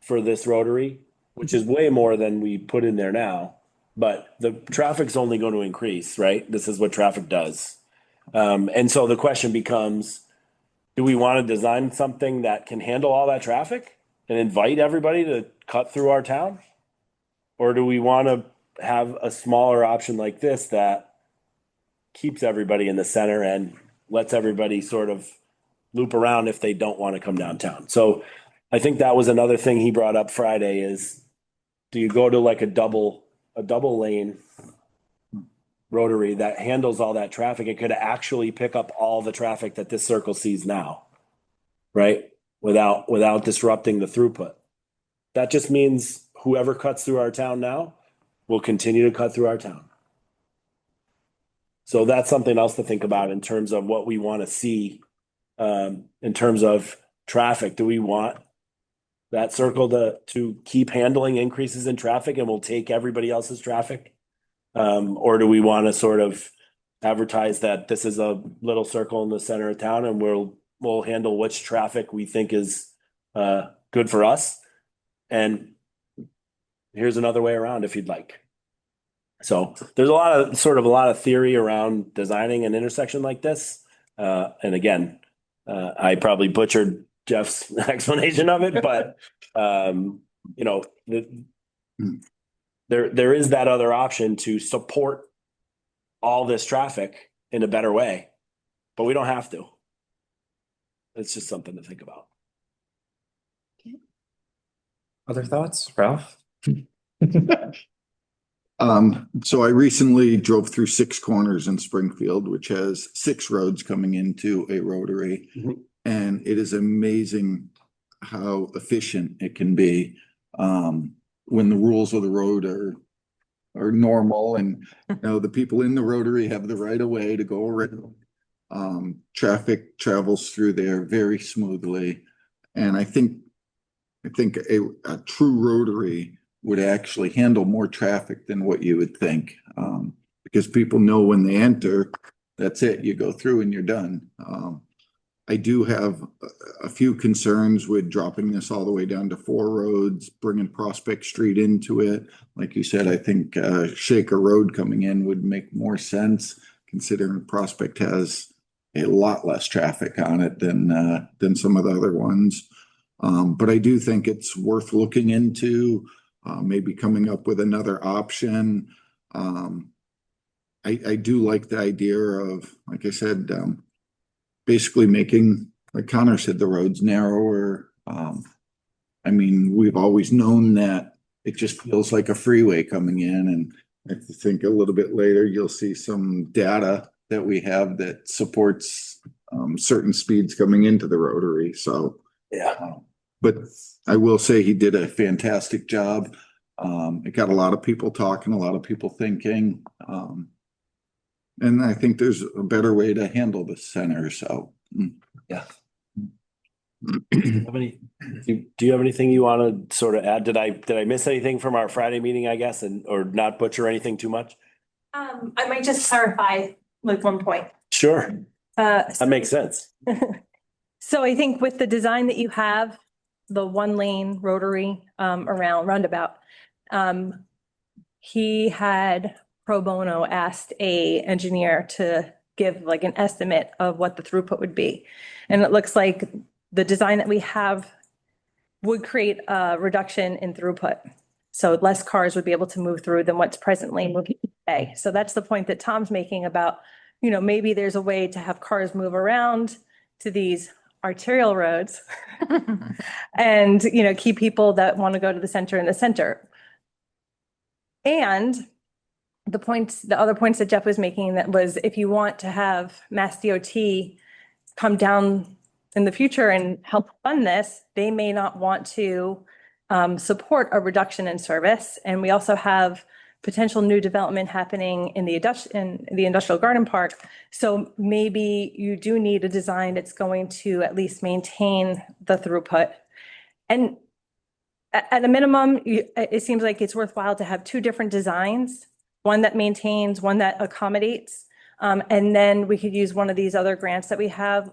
for this rotary, which is way more than we put in there now, but the traffic's only going to increase, right? This is what traffic does. And so the question becomes, do we want to design something that can handle all that traffic and invite everybody to cut through our town? Or do we want to have a smaller option like this that keeps everybody in the center and lets everybody sort of loop around if they don't want to come downtown? So I think that was another thing he brought up Friday is, do you go to like a double lane rotary that handles all that traffic? It could actually pick up all the traffic that this circle sees now, right? Without disrupting the throughput. That just means whoever cuts through our town now will continue to cut through our town. So that's something else to think about in terms of what we want to see in terms of traffic. Do we want that circle to keep handling increases in traffic and we'll take everybody else's traffic? Or do we want to sort of advertise that this is a little circle in the center of town and we'll handle which traffic we think is good for us? And here's another way around if you'd like. So there's a lot of theory around designing an intersection like this. And again, I probably butchered Jeff's explanation of it, but there is that other option to support all this traffic in a better way, but we don't have to. It's just something to think about. Other thoughts, Ralph? So I recently drove through Six Corners in Springfield, which has 6 roads coming into a rotary. Mm-hmm. And it is amazing how efficient it can be when the rules of the road are normal and the people in the rotary have the right of way to go around. Traffic travels through there very smoothly. And I think a true rotary would actually handle more traffic than what you would think, because people know when they enter, that's it, you go through and you're done. I do have a few concerns with dropping this all the way down to 4 roads, bringing Prospect Street into it. Like you said, I think Shaker Road coming in would make more sense considering Prospect has a lot less traffic on it than some of the other ones. But I do think it's worth looking into, maybe coming up with another option. I do like the idea of, like I said, basically making, like Connor said, the roads narrower. I mean, we've always known that it just feels like a freeway coming in, and I think a little bit later you'll see some data that we have that supports certain speeds coming into the rotary. So Yeah. but I will say he did a fantastic job. It got a lot of people talking, a lot of people thinking. And I think there's a better way to handle the center, so. Yeah. Do you have anything you want to sort of add? Did I miss anything from our Friday meeting, I guess, or not butcher anything too much? I might just clarify like one point. Sure. That makes sense. So I think with the design that you have, the 1-lane rotary around roundabout, he had pro bono asked a engineer to give like an estimate of what the throughput would be. And it looks like the design that we have would create a reduction in throughput. So less cars would be able to move through than what's presently moving today. So that's the point that Tom's making about, you know, maybe there's a way to have cars move around to these arterial roads and, you know, keep people that want to go to the center in the center. And the other points that Jeff was making, that was if you want to have Mass DOT come down in the future and help fund this, they may not want to support a reduction in service. And we also have potential new development happening in the industrial garden park. So maybe you do need a design that's going to at least maintain the throughput. And at a minimum, it seems like it's worthwhile to have 2 different designs, one that maintains, one that accommodates. And then we could use one of these other grants that we have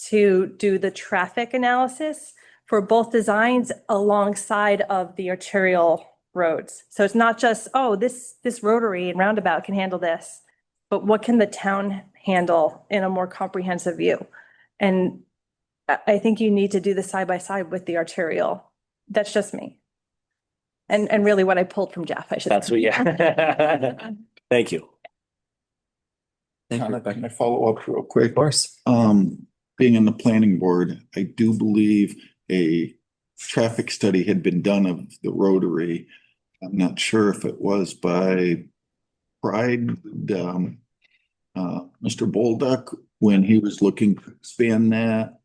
to do the traffic analysis for both designs alongside of the arterial roads. So it's not just, oh, this rotary and roundabout can handle this, but what can the town handle in a more comprehensive view? And I think you need to do the side by side with the arterial. That's just me. And really what I pulled from Jeff, I should. That's what, yeah. Thank you. Connor, can I follow up real quick? Of course. Being in the planning board, I do believe a traffic study had been done of the rotary. I'm not sure if it was by Pride, Mr. Bolduc, when he was looking to expand that.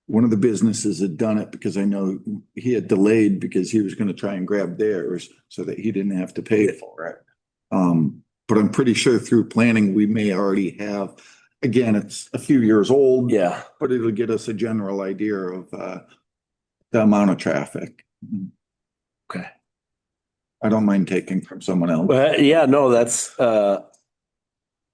One of the businesses had done it because I know he had delayed because he was going to try and grab theirs so that he didn't have to pay for it. But I'm pretty sure through planning, we may already have, again, it's a few years old. Yeah. But it'll get us a general idea of the amount of traffic. Okay. I don't mind taking from someone else. Well, yeah, no, that's,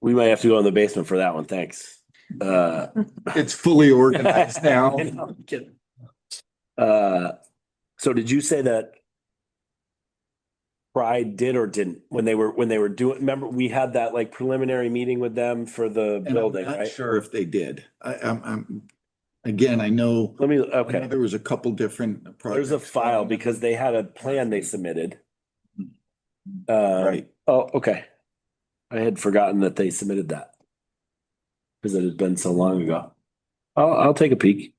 we might have to go in the basement for that one. Thanks. It's fully organized now. I'm kidding. So did you say that Pride did or didn't when they were doing, remember we had that like preliminary meeting with them for the And building, I'm not right? sure if they did. I'm again, I know. Let me, I know okay. there was a couple different There's a projects. file because they had a plan they submitted. Right. Oh, okay. I had forgotten that they submitted that. Because it had been so long ago. I'll take a peek.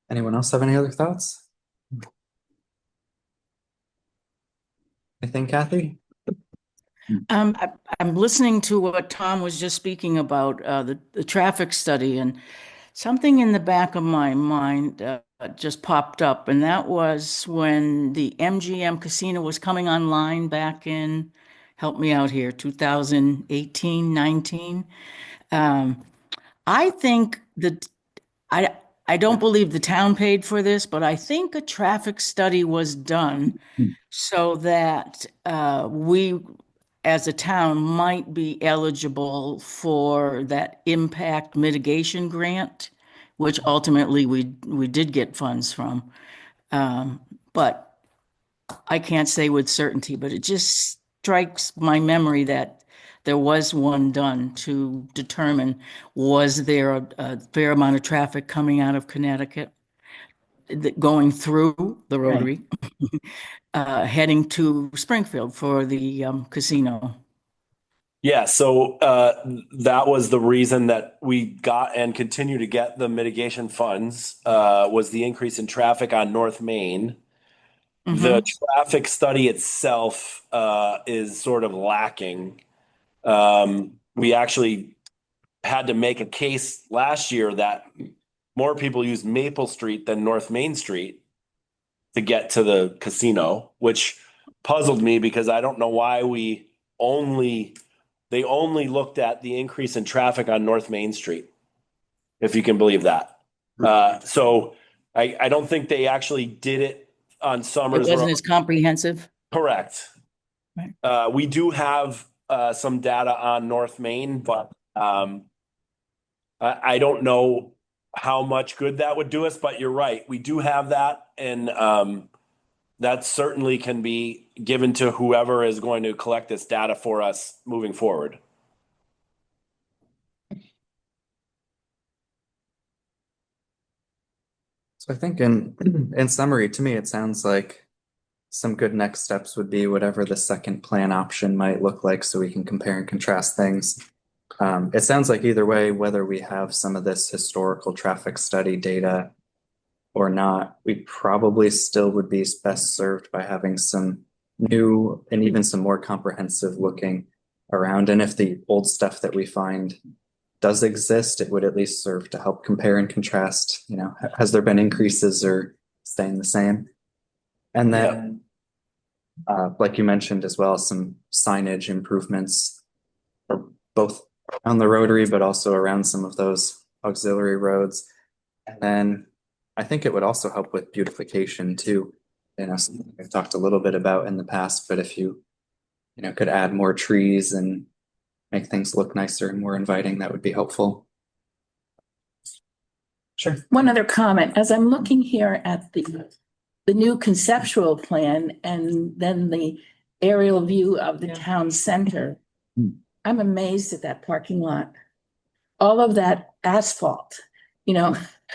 Anyone else have any other thoughts? Anything, Kathy? I'm listening to what Tom was just speaking about, the traffic study, and something in the back of my mind just popped up, and that was when the MGM Casino was coming online back in, help me out here, 2018, 19. I think that I don't believe the town paid for this, but I think a traffic study was done so that we as a town might be eligible for that impact mitigation grant, which ultimately we did get funds from. But I can't say with certainty, but it just strikes my memory that there was one done to determine, was there a fair amount of traffic coming out of Connecticut going through the Rotary, heading to Springfield for the casino. Yeah, so that was the reason that we got and continue to get the mitigation funds, was the increase in traffic on North Main. The traffic study itself is sort of lacking. We actually had to make a case last year that more people use Maple Street than North Main Street to get to the casino, which puzzled me because I don't know why they only looked at the increase in traffic on North Main Street, if you can believe that. So I don't think they actually did it on Summers. It wasn't as comprehensive. Correct. Right. We do have some data on North Main, but I don't know how much good that would do us, but you're right. We do have that, and that certainly can be given to whoever is going to collect this data for us moving forward. So I think in summary, to me, it sounds like some good next steps would be whatever the second plan option might look like so we can compare and contrast things. It sounds like either way, whether we have some of this historical traffic study data or not, we probably still would be best served by having some new and even some more comprehensive looking around. And if the old stuff that we find does exist, it would at least serve to help compare and contrast, you know, has there been increases or staying the same? And then, like you mentioned as well, some signage improvements, both on the Rotary, but also around some of those auxiliary roads. And then I think it would also help with beautification too. You know, something I've talked a little bit about in the past, but if you could add more trees and make things look nicer and more inviting, that would be helpful. Sure. One other comment, as I'm looking here at the new conceptual plan and then the aerial view of the town center, I'm amazed at that parking lot. All of that asphalt,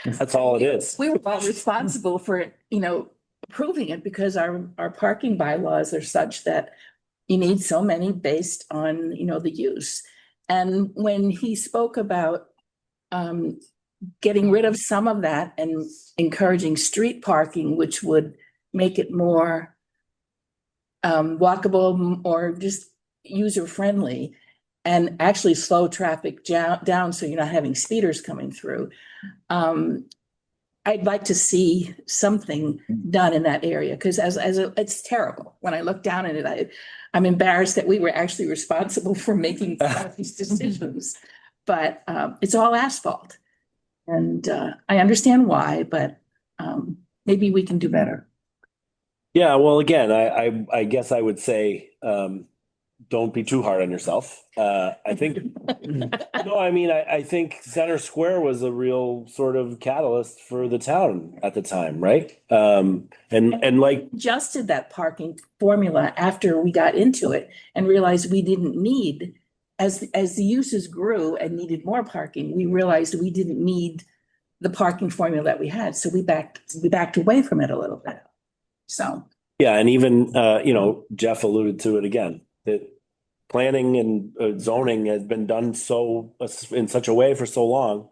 That's all it is. we were all responsible for, approving it because our parking bylaws are such that you need so many based on, the use. And when he spoke about getting rid of some of that and encouraging street parking, which would make it more walkable or just user-friendly and actually slow traffic down so you're not having speeders coming through. I'd like to see something done in that area because it's terrible. When I look down at it, I'm embarrassed that we were actually responsible for making these decisions. But it's all asphalt, and I understand why, but maybe we can do better. Yeah, well, again, I guess I would say don't be too hard on yourself. I think I think Center Square was a real sort of catalyst for the town at the time, right? And like adjusted that parking formula after we got into it and realized we didn't need, as the uses grew and needed more parking, we realized we didn't need the parking formula that we had. So we backed away from it a little bit. So yeah, and even Jeff alluded to it again, that planning and zoning has been done in such a way for so long,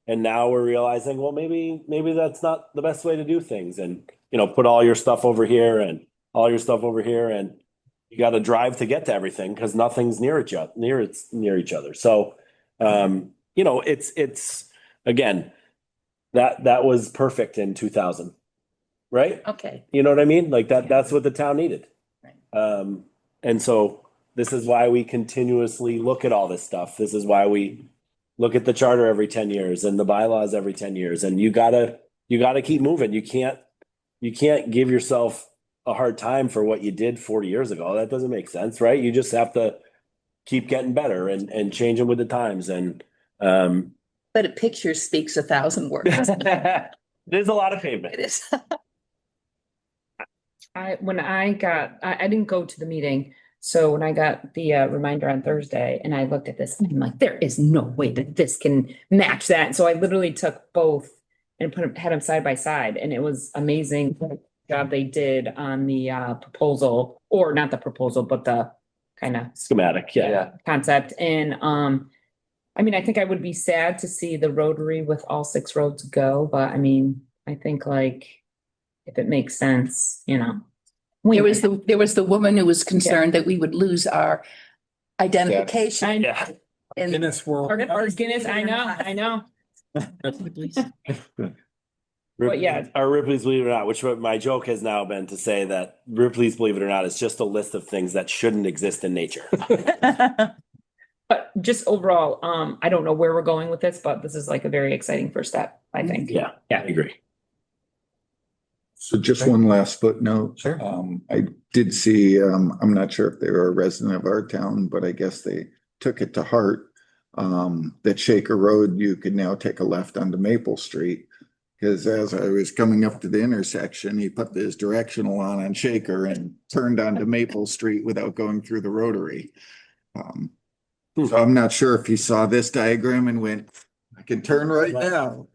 and now we're realizing, well, maybe that's not the best way to do things, and put all your stuff over here and all your stuff over here, and you got to drive to get to everything because nothing's near each other. So it's again that was perfect in 2000, right? okay. You know what I mean? Like that's what the town needed. And so this is why we continuously look at all this stuff. This is why we look at the charter every 10 years and the bylaws every 10 years. And you gotta keep moving. You can't give yourself a hard time for what you did 40 years ago. That doesn't make sense, right? You just have to keep getting better and changing with the times. And But a picture speaks 1,000 words. there's a lot of pavement. It is. I didn't go to the meeting. So when I got the reminder on Thursday and I looked at this, and I'm like, there is no way that this can match that. So I literally took both and had them side by side, and it was amazing what job they did on the proposal, or not the proposal, but the kind of Schematic, yeah. concept. And I mean, I think I would be sad to see the rotary with all 6 roads go, but I mean, I think like if it makes sense, you know. There was the woman who was concerned that we would lose our identification. Yeah. in Guinness World. Or Guinness, I know. But yeah. Our Ripley's Believe It or Not, which my joke has now been to say that Ripley's Believe It or Not is just a list of things that shouldn't exist in nature. But just overall, I don't know where we're going with this, but this is like a very exciting first step, I think. Yeah, I agree. So just one last footnote. Sure. I did see, I'm not sure if they were a resident of our town, but I guess they took it to heart. That Shaker Road, you could now take a left onto Maple Street. Because as I was coming up to the intersection, he put his directional on Shaker and turned onto Maple Street without going through the rotary. So I'm not sure if he saw this diagram and went, I can turn right now.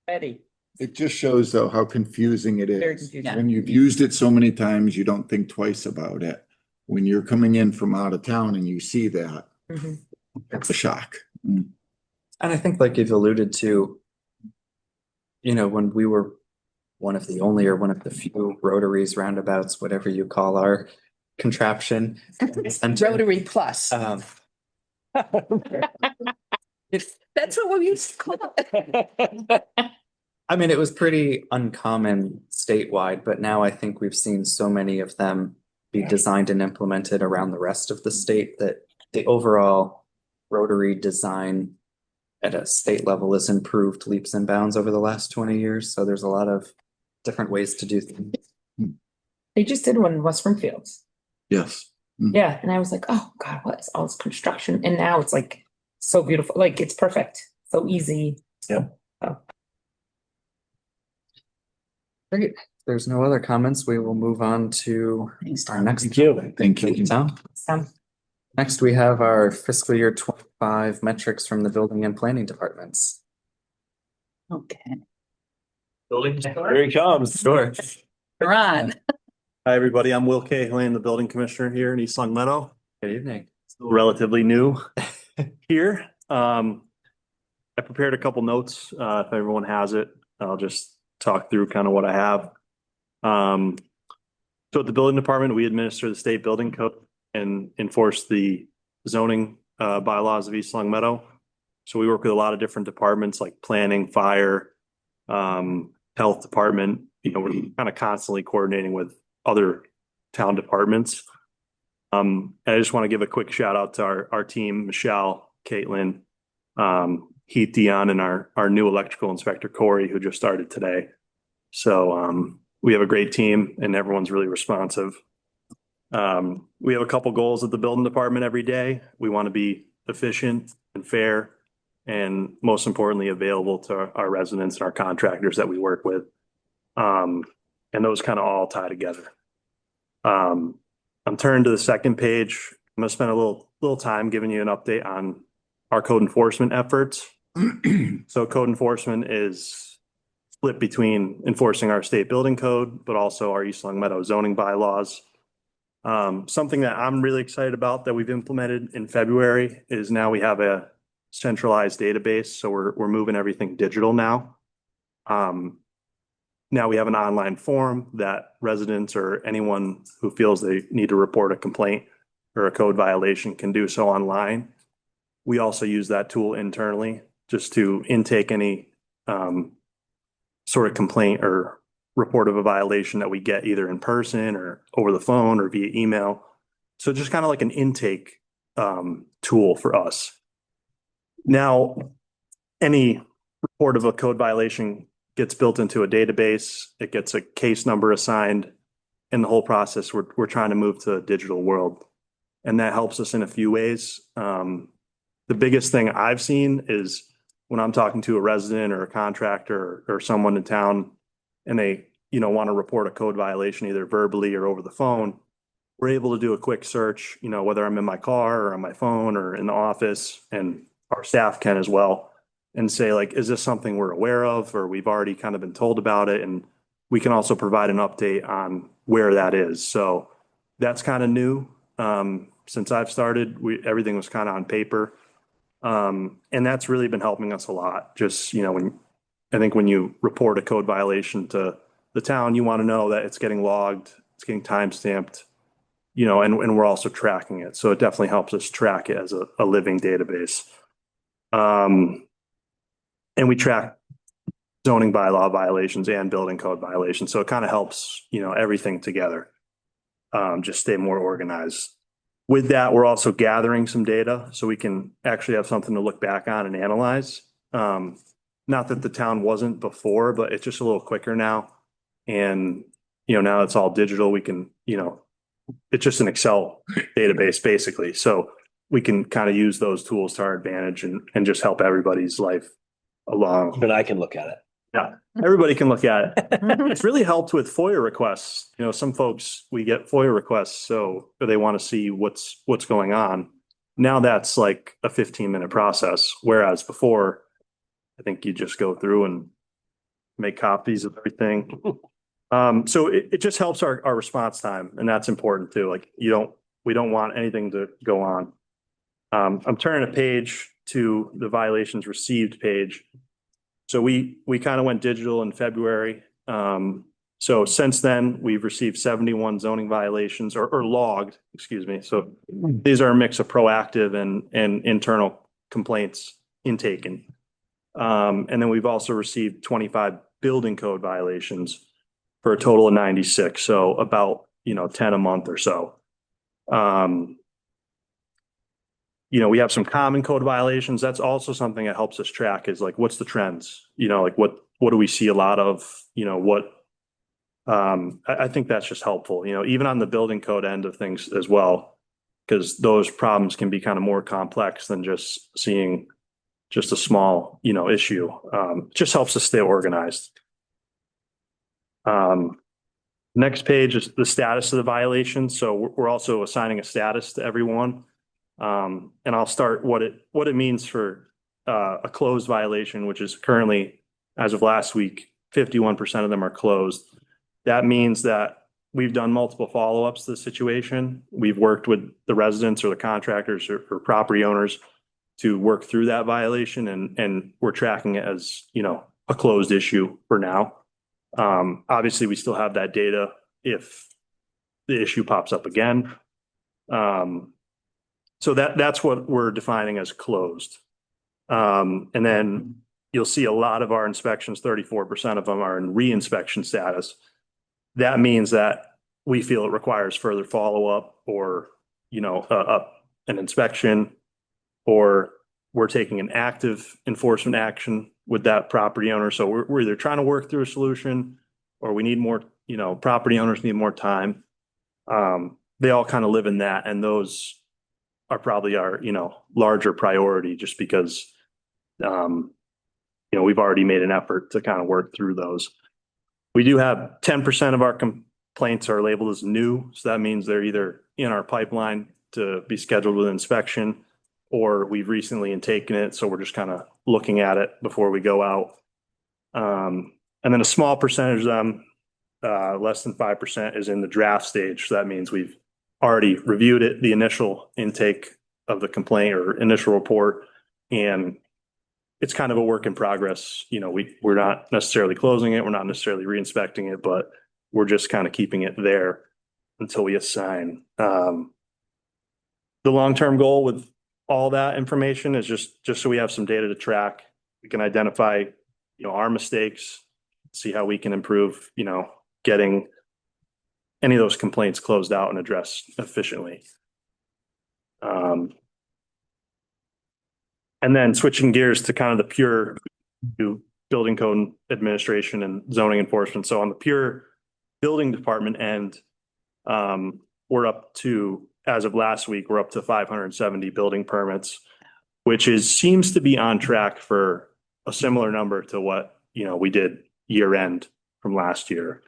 Ready. It just shows though how confusing it Very is. confusing. When you've used it so many times, you don't think twice about it. When you're coming in from out of town and you see that, Mhm. it's a shock. And I think like you've alluded to, you know, when we were one of the only or one of the few rotaries, roundabouts, whatever you call our contraption. Rotary Plus. That's what we used to call it. I mean, it was pretty uncommon statewide, but now I think we've seen so many of them be designed and implemented around the rest of the state that the overall rotary design at a state level has improved leaps and bounds over the last 20 years. So there's a lot of different ways to do things. They just did one in West Springfield. Yes. Yeah, and I was like, oh God, what is all this construction? And now it's like so beautiful, like it's perfect, so easy. Yeah. Oh. Great. If there's no other comments, we will move on to our next. Thank you. Thank you. Tom. Next, we have our fiscal year 25 metrics from the building and planning departments. Okay. Here he comes. Sure. Ron. Hi, everybody. I'm Will Cahalan, the building commissioner here in East Long Meadow. Good evening. Still relatively new here. I prepared a couple notes. If everyone has it, I'll just talk through kind of what I have. So at the building department, we administer the state building code and enforce the zoning bylaws of East Long Meadow. So we work with a lot of different departments like planning, fire, health department. You know, we're kind of constantly coordinating with other town departments. And I just want to give a quick shout out to our team, Michelle, Caitlin, Heath Dion, and our new electrical inspector, Corey, who just started today. So we have a great team and everyone's really responsive. We have a couple goals at the building department every day. We want to be efficient and fair, and most importantly, available to our residents and our contractors that we work with. And those kind of all tie together. I'm turning to the second page. I'm going to spend a little time giving you an update on our code enforcement efforts. So code enforcement is split between enforcing our state building code, but also our East Long Meadow zoning bylaws. Something that I'm really excited about that we've implemented in February is now we have a centralized database. So we're moving everything digital now. Now we have an online form that residents or anyone who feels they need to report a complaint or a code violation can do so online. We also use that tool internally just to intake any sort of complaint or report of a violation that we get either in person or over the phone or via email. So just kind of like an intake tool for us. Now, any report of a code violation gets built into a database. It gets a case number assigned. in the whole process, we're trying to move to a digital world. And that helps us in a few ways. The biggest thing I've seen is when I'm talking to a resident or a contractor or someone in town and they, want to report a code violation either verbally or over the phone, we're able to do a quick search, whether I'm in my car or on my phone or in the office, and our staff can as well, and say like, is this something we're aware of, or we've already kind of been told about it? And we can also provide an update on where that is. So that's kind of new. Since I've started, everything was kind of on paper. And that's really been helping us a lot. Just, I think when you report a code violation to the town, you want to know that it's getting logged, it's getting time stamped, and we're also tracking it. So it definitely helps us track it as a living database. And we track zoning bylaw violations and building code violations. So it kind of helps, everything together, just stay more organized. With that, we're also gathering some data so we can actually have something to look back on and analyze. Not that the town wasn't before, but it's just a little quicker now. And, now it's all digital. We can, it's just an Excel database basically. So we can kind of use those tools to our advantage and just help everybody's life along. And I can look at it. Yeah, everybody can look at it. It's really helped with FOIA requests. Some folks, we get FOIA requests, so they want to see what's going on. Now that's like a 15-minute process, whereas before, I think you just go through and make copies of everything. So it just helps our response time, and that's important too. Like we don't want anything to go on. I'm turning a page to the violations received page. So we kind of went digital in February. So since then, we've received 71 zoning violations or logged, excuse me. So these are a mix of proactive and internal complaints intaken. And then we've also received 25 building code violations for a total of 96. So about, 10 a month or so. We have some common code violations. That's also something that helps us track is like, what's the trends? Like what do we see a lot of, I think that's just helpful, even on the building code end of things as well, because those problems can be kind of more complex than just seeing just a small, issue. It just helps us stay organized. Next page is the status of the violation. So we're also assigning a status to everyone. And I'll start what it means for a closed violation, which is currently, as of last week, 51% of them are closed. That means that we've done multiple follow-ups to the situation. We've worked with the residents or the contractors or property owners to work through that violation, and we're tracking it as, a closed issue for now. Obviously, we still have that data if the issue pops up again. So that's what we're defining as closed. And then you'll see a lot of our inspections, 34% of them are in re-inspection status. That means that we feel it requires further follow-up or, an inspection, or we're taking an active enforcement action with that property owner. So we're either trying to work through a solution or we need more, property owners need more time. They all kind of live in that, and those are probably our, larger priority just because, we've already made an effort to kind of work through those. We do have 10% of our complaints are labeled as new. So that means they're either in our pipeline to be scheduled with inspection, or we've recently intaken it. So we're just kind of looking at it before we go out. And then a small percentage of them, less than 5%, is in the draft stage. So that means we've already reviewed it, the initial intake of the complaint or initial report, and it's kind of a work in progress. We're not necessarily closing it. We're not necessarily re-inspecting it, but we're just kind of keeping it there until we assign. The long-term goal with all that information is just so we have some data to track. We can identify, our mistakes, see how we can improve, getting any of those complaints closed out and addressed efficiently. And then switching gears to kind of the pure building code administration and zoning enforcement. So on the pure building department end, we're up to, as of last week, we're up to 570 building permits, which seems to be on track for a similar number to what, we did year end from last year.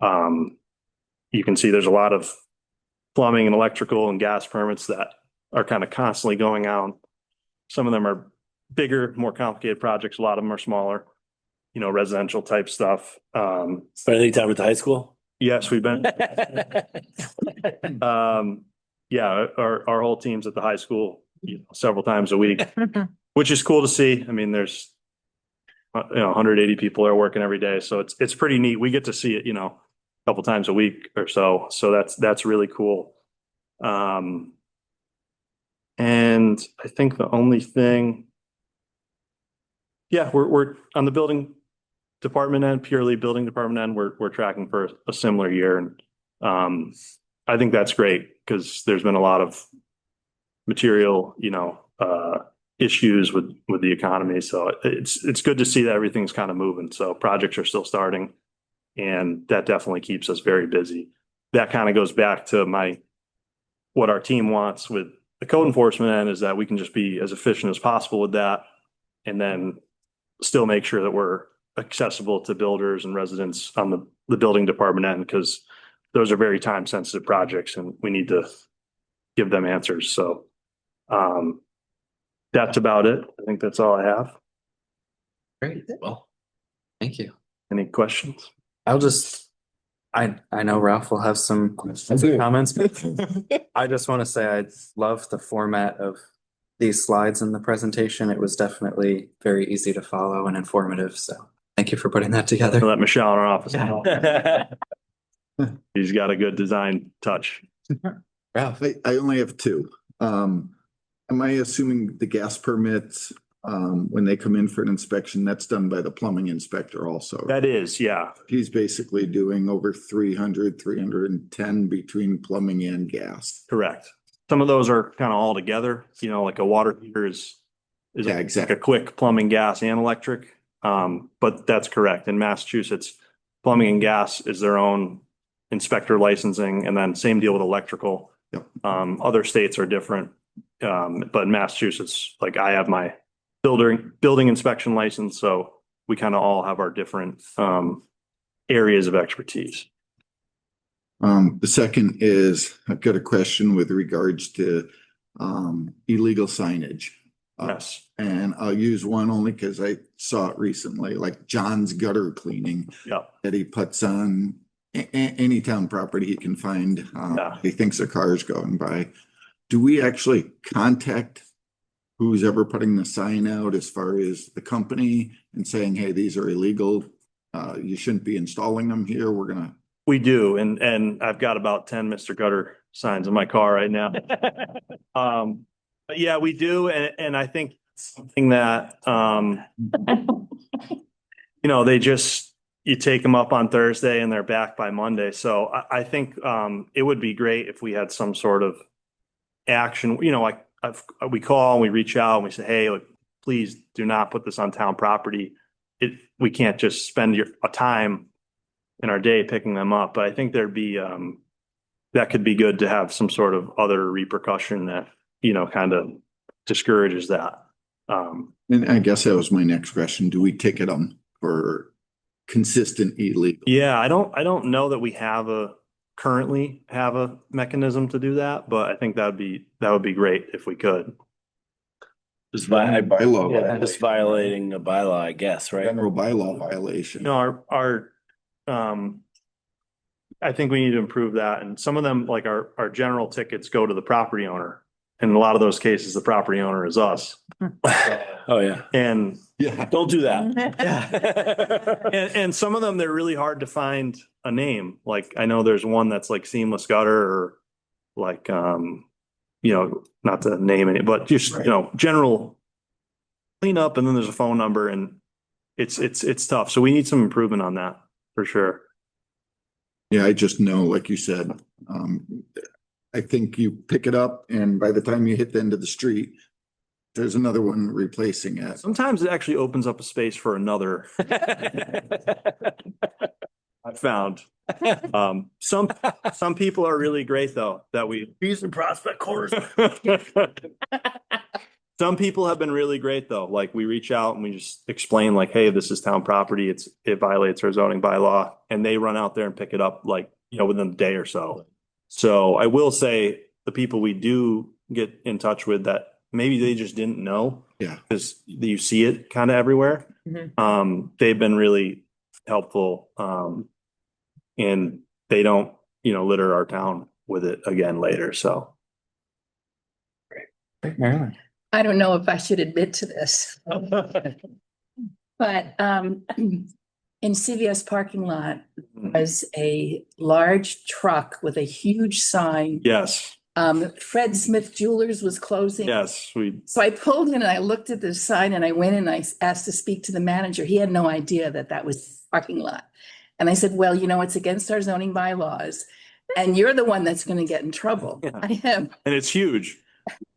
You can see there's a lot of plumbing and electrical and gas permits that are kind of constantly going out. Some of them are bigger, more complicated projects. A lot of them are smaller, residential type stuff. Spend any time at the high school? Yes, we've been. Yeah, our whole team's at the high school, several times a week, which is cool to see. I mean, there's 180 people are working every day, so it's pretty neat. We get to see it, a couple times a week or so. So that's really cool. And I think the only thing, we're on the building department end, purely building department end, we're tracking for a similar year. And I think that's great because there's been a lot of material, issues with the economy. So it's good to see that everything's kind of moving. So projects are still starting, and that definitely keeps us very busy. That kind of goes back to what our team wants with the code enforcement end, is that we can just be as efficient as possible with that, and then still make sure that we're accessible to builders and residents on the building department end, because those are very time sensitive projects and we need to give them answers. So that's about it. I think that's all I have. Great. Well, thank you. Any questions? I know Ralph will have some questions or comments, but I just want to say I love the format of these slides in the presentation. It was definitely very easy to follow and informative. So thank you for putting that together. I'll let Michelle in our office know. He's got a good design touch. Ralph. I only have two. Am I assuming the gas permits, when they come in for an inspection, that's done by the plumbing inspector also? That is, yeah. He's basically doing over 310 between plumbing and gas. Correct. Some of those are kind of all together, like a water heater is exactly. like a quick plumbing, gas and electric. But that's correct. In Massachusetts, plumbing and gas is their own inspector licensing, and then same deal with electrical. Yep. Other states are different. But in Massachusetts, like I have my building inspection license, so we kind of all have our different areas of expertise. The second is, I've got a question with regards to illegal signage. Yes. And I'll use one only because I saw it recently, like John's gutter cleaning. Yep. That he puts on any town property he can find. He thinks a car is going by. Do we actually contact who's ever putting the sign out as far as the company and saying, hey, these are illegal? You shouldn't be installing them here. We do, and I've got about 10 Mr. Gutter signs in my car right now. But yeah, we do, and I think something that you take them up on Thursday and they're back by Monday. So I think it would be great if we had some sort of action. Like we call and we reach out and we say, hey, please do not put this on town property. We can't just spend a time in our day picking them up. But I think there'd be that could be good to have some sort of other repercussion that kind of discourages that. And I guess that was my next question. Do we ticket them for consistent illegal? Yeah, I don't know that we currently have a mechanism to do that, but I think that would be great if we could. Just just violating a bylaw, I guess, right? General bylaw violation. No, I think we need to improve that. And some of them, like our general tickets, go to the property owner. In a lot of those cases, the property owner is us. Oh yeah. And don't do that. and some of them, they're really hard to find a name. Like I know there's one that's like Seamless Gutter, or like not to name it, but just general cleanup, and then there's a phone number, and it's tough. So we need some improvement on that for sure. Yeah, I just know, like you said, I think you pick it up and by the time you hit the end of the street, there's another one replacing it. Sometimes it actually opens up a space for another. found. Some people are really great though, that we. He's in Prospect Corners. Some people have been really great though, like we reach out and we just explain like, hey, this is town property, it violates our zoning bylaw, and they run out there and pick it up like, within a day or so. So I will say the people we do get in touch with that maybe they just didn't know. Yeah. Because you see it kind of everywhere. They've been really helpful. And they don't, litter our town with it again later, so. Marilyn. I don't know if I should admit to this. But in CVS parking lot was a large truck with a huge sign. Yes, Fred Smith Jewelers was closing. yes, So I pulled in and I looked at the sign and I went in and I asked to speak to the manager. He had no idea that that was the parking lot. And I said, well, it's against our zoning bylaws and you're the one that's going to get in trouble. Yeah. I am. and it's huge.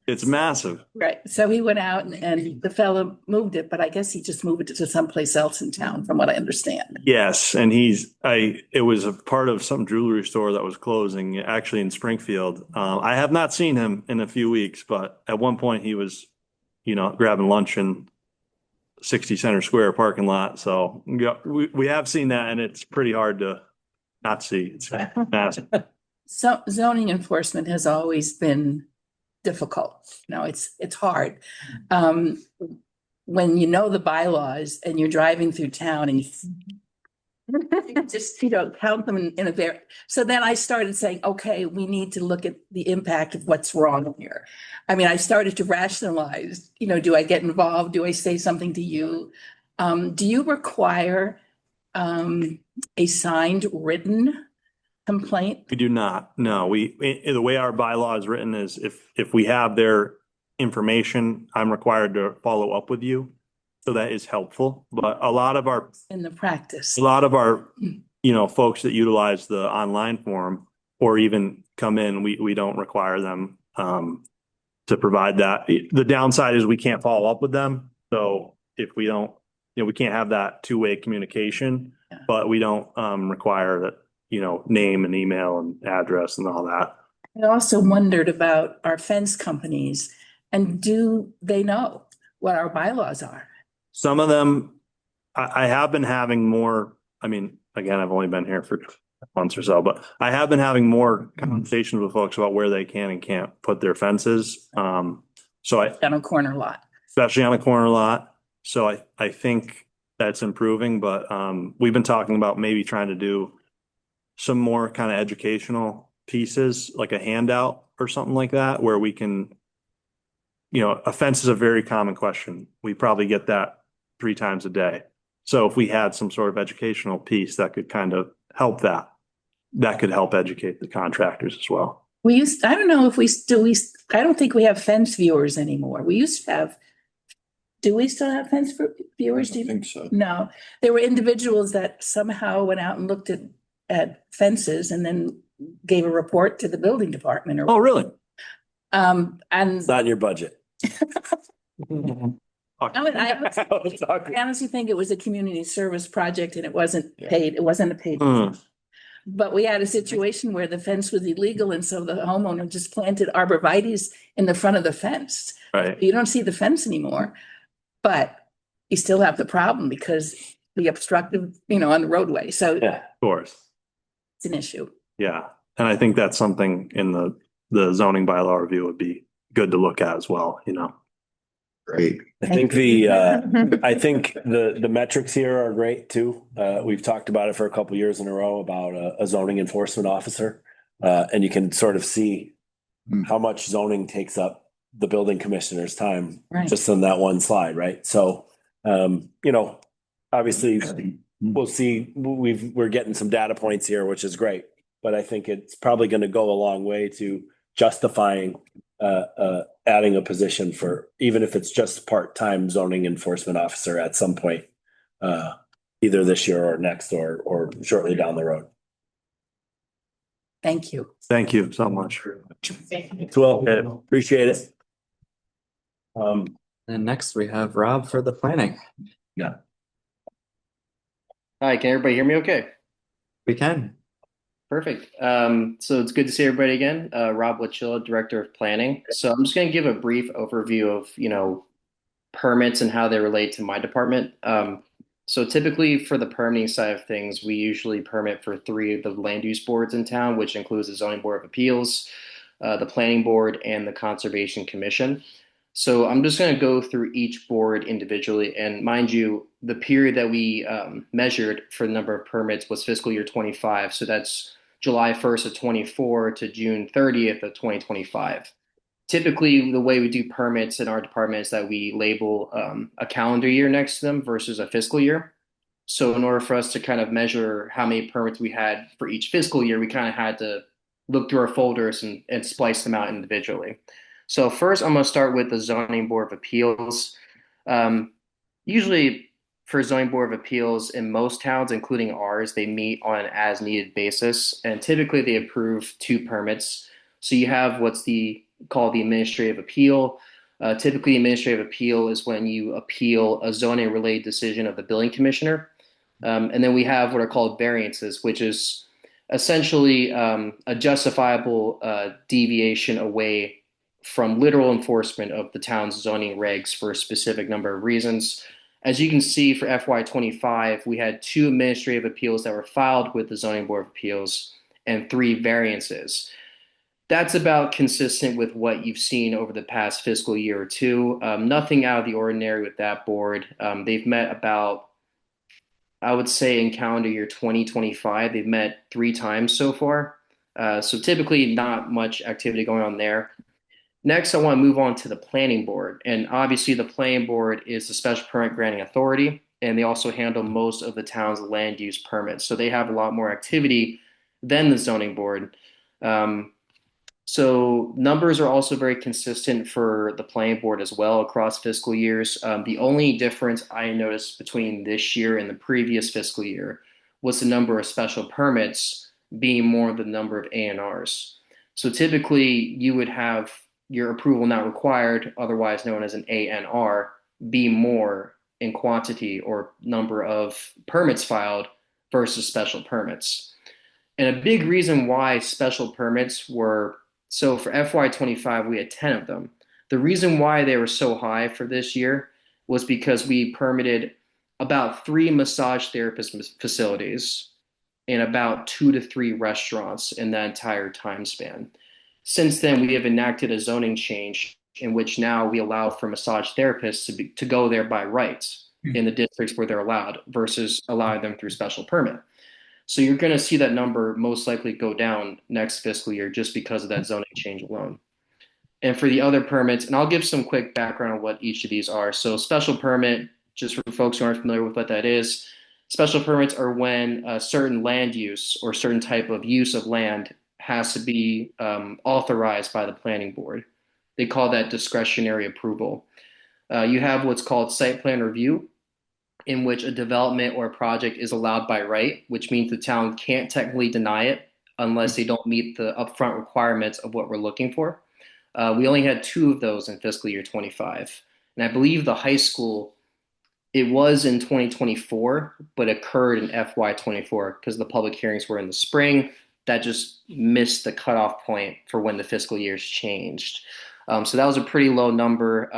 It's massive. Right. So he went out and the fellow moved it, but I guess he just moved it to someplace else in town, from what I understand. Yes, and it was a part of some jewelry store that was closing, actually in Springfield. I have not seen him in a few weeks, but at one point he was, grabbing lunch in 60 Center Square parking lot. So yeah, we have seen that, and it's pretty hard to not see. It's massive. So zoning enforcement has always been difficult. It's hard. When the bylaws and you're driving through town and you just, count them in a very, so then I started saying, okay, we need to look at the impact of what's wrong here. I mean, I started to rationalize, do I get involved? Do I say something to you? Do you require a signed written complaint? We do not. No, the way our bylaw is written is if we have their information, I'm required to follow up with you. So that is helpful. But a lot of our In the practice. folks that utilize the online form or even come in, we don't require them to provide that. The downside is we can't follow up with them. So if we don't, we can't have that two-way communication, but we don't require that, name and email and address and all that. I also wondered about our fence companies, and do they know what our bylaws are? Some of them, I have been having more, again, I've only been here for months or so, but I have been having more conversations with folks about where they can and can't put their fences. On a corner lot. Especially on a corner lot. So I think that's improving, but we've been talking about maybe trying to do some more kind of educational pieces, like a handout or something like that, where we can, a fence is a very common question. We probably get that 3 times a day. So if we had some sort of educational piece that could kind of help that could help educate the contractors as well. I don't know if I don't think we have fence viewers anymore. We used to have, do we still have fence viewers? Do you think so. No, there were individuals that somehow went out and looked at fences and then gave a report to the building department. Oh, really? And Not in your budget. I honestly think it was a community service project and it wasn't paid. It wasn't a paid. But we had a situation where the fence was illegal, and so the homeowner just planted arborvitae in the front of the fence. Right. You don't see the fence anymore, but you still have the problem because the obstructive, on the roadway. So Of course. it's an issue. Yeah. And I think that's something in the zoning bylaw review would be good to look at as well, Great. I think I think the metrics here are great too. We've talked about it for a couple years in a row about a zoning enforcement officer. And you can sort of see how much zoning takes up the building commissioner's time just on that one slide, right? So, obviously we'll see, we're getting some data points here, which is great, but I think it's probably going to go a long way to justifying adding a position for, even if it's just part-time zoning enforcement officer at some point, either this year or next or shortly down the road. Thank you. Thank you so much. Well, appreciate it. And next we have Rob for the planning. Yeah. Hi, can everybody hear me okay? We can. Perfect. So it's good to see everybody again. Rob Wachilla, Director of Planning. So I'm just going to give a brief overview of, permits and how they relate to my department. So typically for the permitting side of things, we usually permit for three of the land use boards in town, which includes the Zoning Board of Appeals, the Planning Board, and the Conservation Commission. So I'm just going to go through each board individually. And mind you, the period that we measured for the number of permits was fiscal year 25. So that's July 1st of 24 to June 30th of 2025. Typically, the way we do permits in our department is that we label a calendar year next to them versus a fiscal year. So in order for us to kind of measure how many permits we had for each fiscal year, we kind of had to look through our folders and splice them out individually. So first, I'm going to start with the Zoning Board of Appeals. Usually for Zoning Board of Appeals in most towns, including ours, they meet on an as-needed basis, and typically they approve 2 permits. So you have what's called the administrative appeal. Typically, administrative appeal is when you appeal a zoning-related decision of the building commissioner. And then we have what are called variances, which is essentially a justifiable deviation away from literal enforcement of the town's zoning regs for a specific number of reasons. As you can see for FY25, we had 2 administrative appeals that were filed with the Zoning Board of Appeals and 3 variances. That's about consistent with what you've seen over the past fiscal year or two. Nothing out of the ordinary with that board. They've met about, I would say in calendar year 2025, they've met 3 times so far. So typically not much activity going on there. Next, I want to move on to the planning board. And obviously the planning board is the special permit granting authority, and they also handle most of the town's land use permits. So they have a lot more activity than the zoning board. So numbers are also very consistent for the planning board as well across fiscal years. The only difference I noticed between this year and the previous fiscal year was the number of special permits being more than the number of A&Rs. So typically you would have your approval not required, otherwise known as an ANR, be more in quantity or number of permits filed versus special permits. And a big reason why special permits were, so for FY25, we had 10 of them. The reason why they were so high for this year was because we permitted about 3 massage therapist facilities and about 2 to 3 restaurants in that entire time span. Since then, we have enacted a zoning change in which now we allow for massage therapists to go there by rights in the districts where they're allowed versus allowing them through special permit. So you're going to see that number most likely go down next fiscal year just because of that zoning change alone. And for the other permits, and I'll give some quick background on what each of these are. So special permit, just for folks who aren't familiar with what that is, special permits are when a certain land use or certain type of use of land has to be authorized by the planning board. They call that discretionary approval. You have what's called site plan review, in which a development or a project is allowed by right, which means the town can't technically deny it unless they don't meet the upfront requirements of what we're looking for. We only had 2 of those in fiscal year 25. And I believe the high school, it was in 2024, but occurred in FY24 because the public hearings were in the spring. That just missed the cutoff point for when the fiscal years changed. So that was a pretty low number.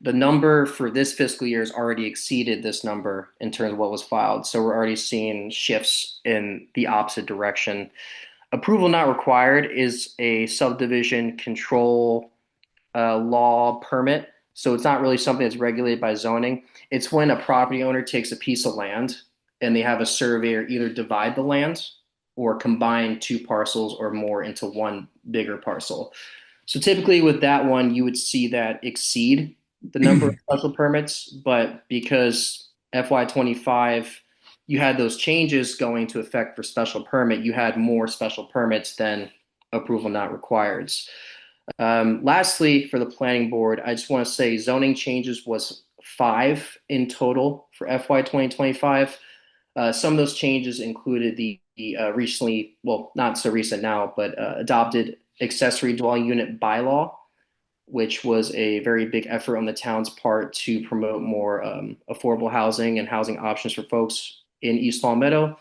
The number for this fiscal year has already exceeded this number in terms of what was filed. So we're already seeing shifts in the opposite direction. Approval not required is a subdivision control law permit. So it's not really something that's regulated by zoning. It's when a property owner takes a piece of land and they have a surveyor either divide the land or combine 2 parcels or more into one bigger parcel. So typically with that one, you would see that exceed the number of special permits, but because FY25, you had those changes going to effect for special permit, you had more special permits than approval not required. Lastly, for the planning board, I just want to say zoning changes was 5 in total for FY 2025. Some of those changes included the recently, well, not so recent now, but adopted accessory dwelling unit bylaw, which was a very big effort on the town's part to promote more affordable housing and housing options for folks in East Long Meadow.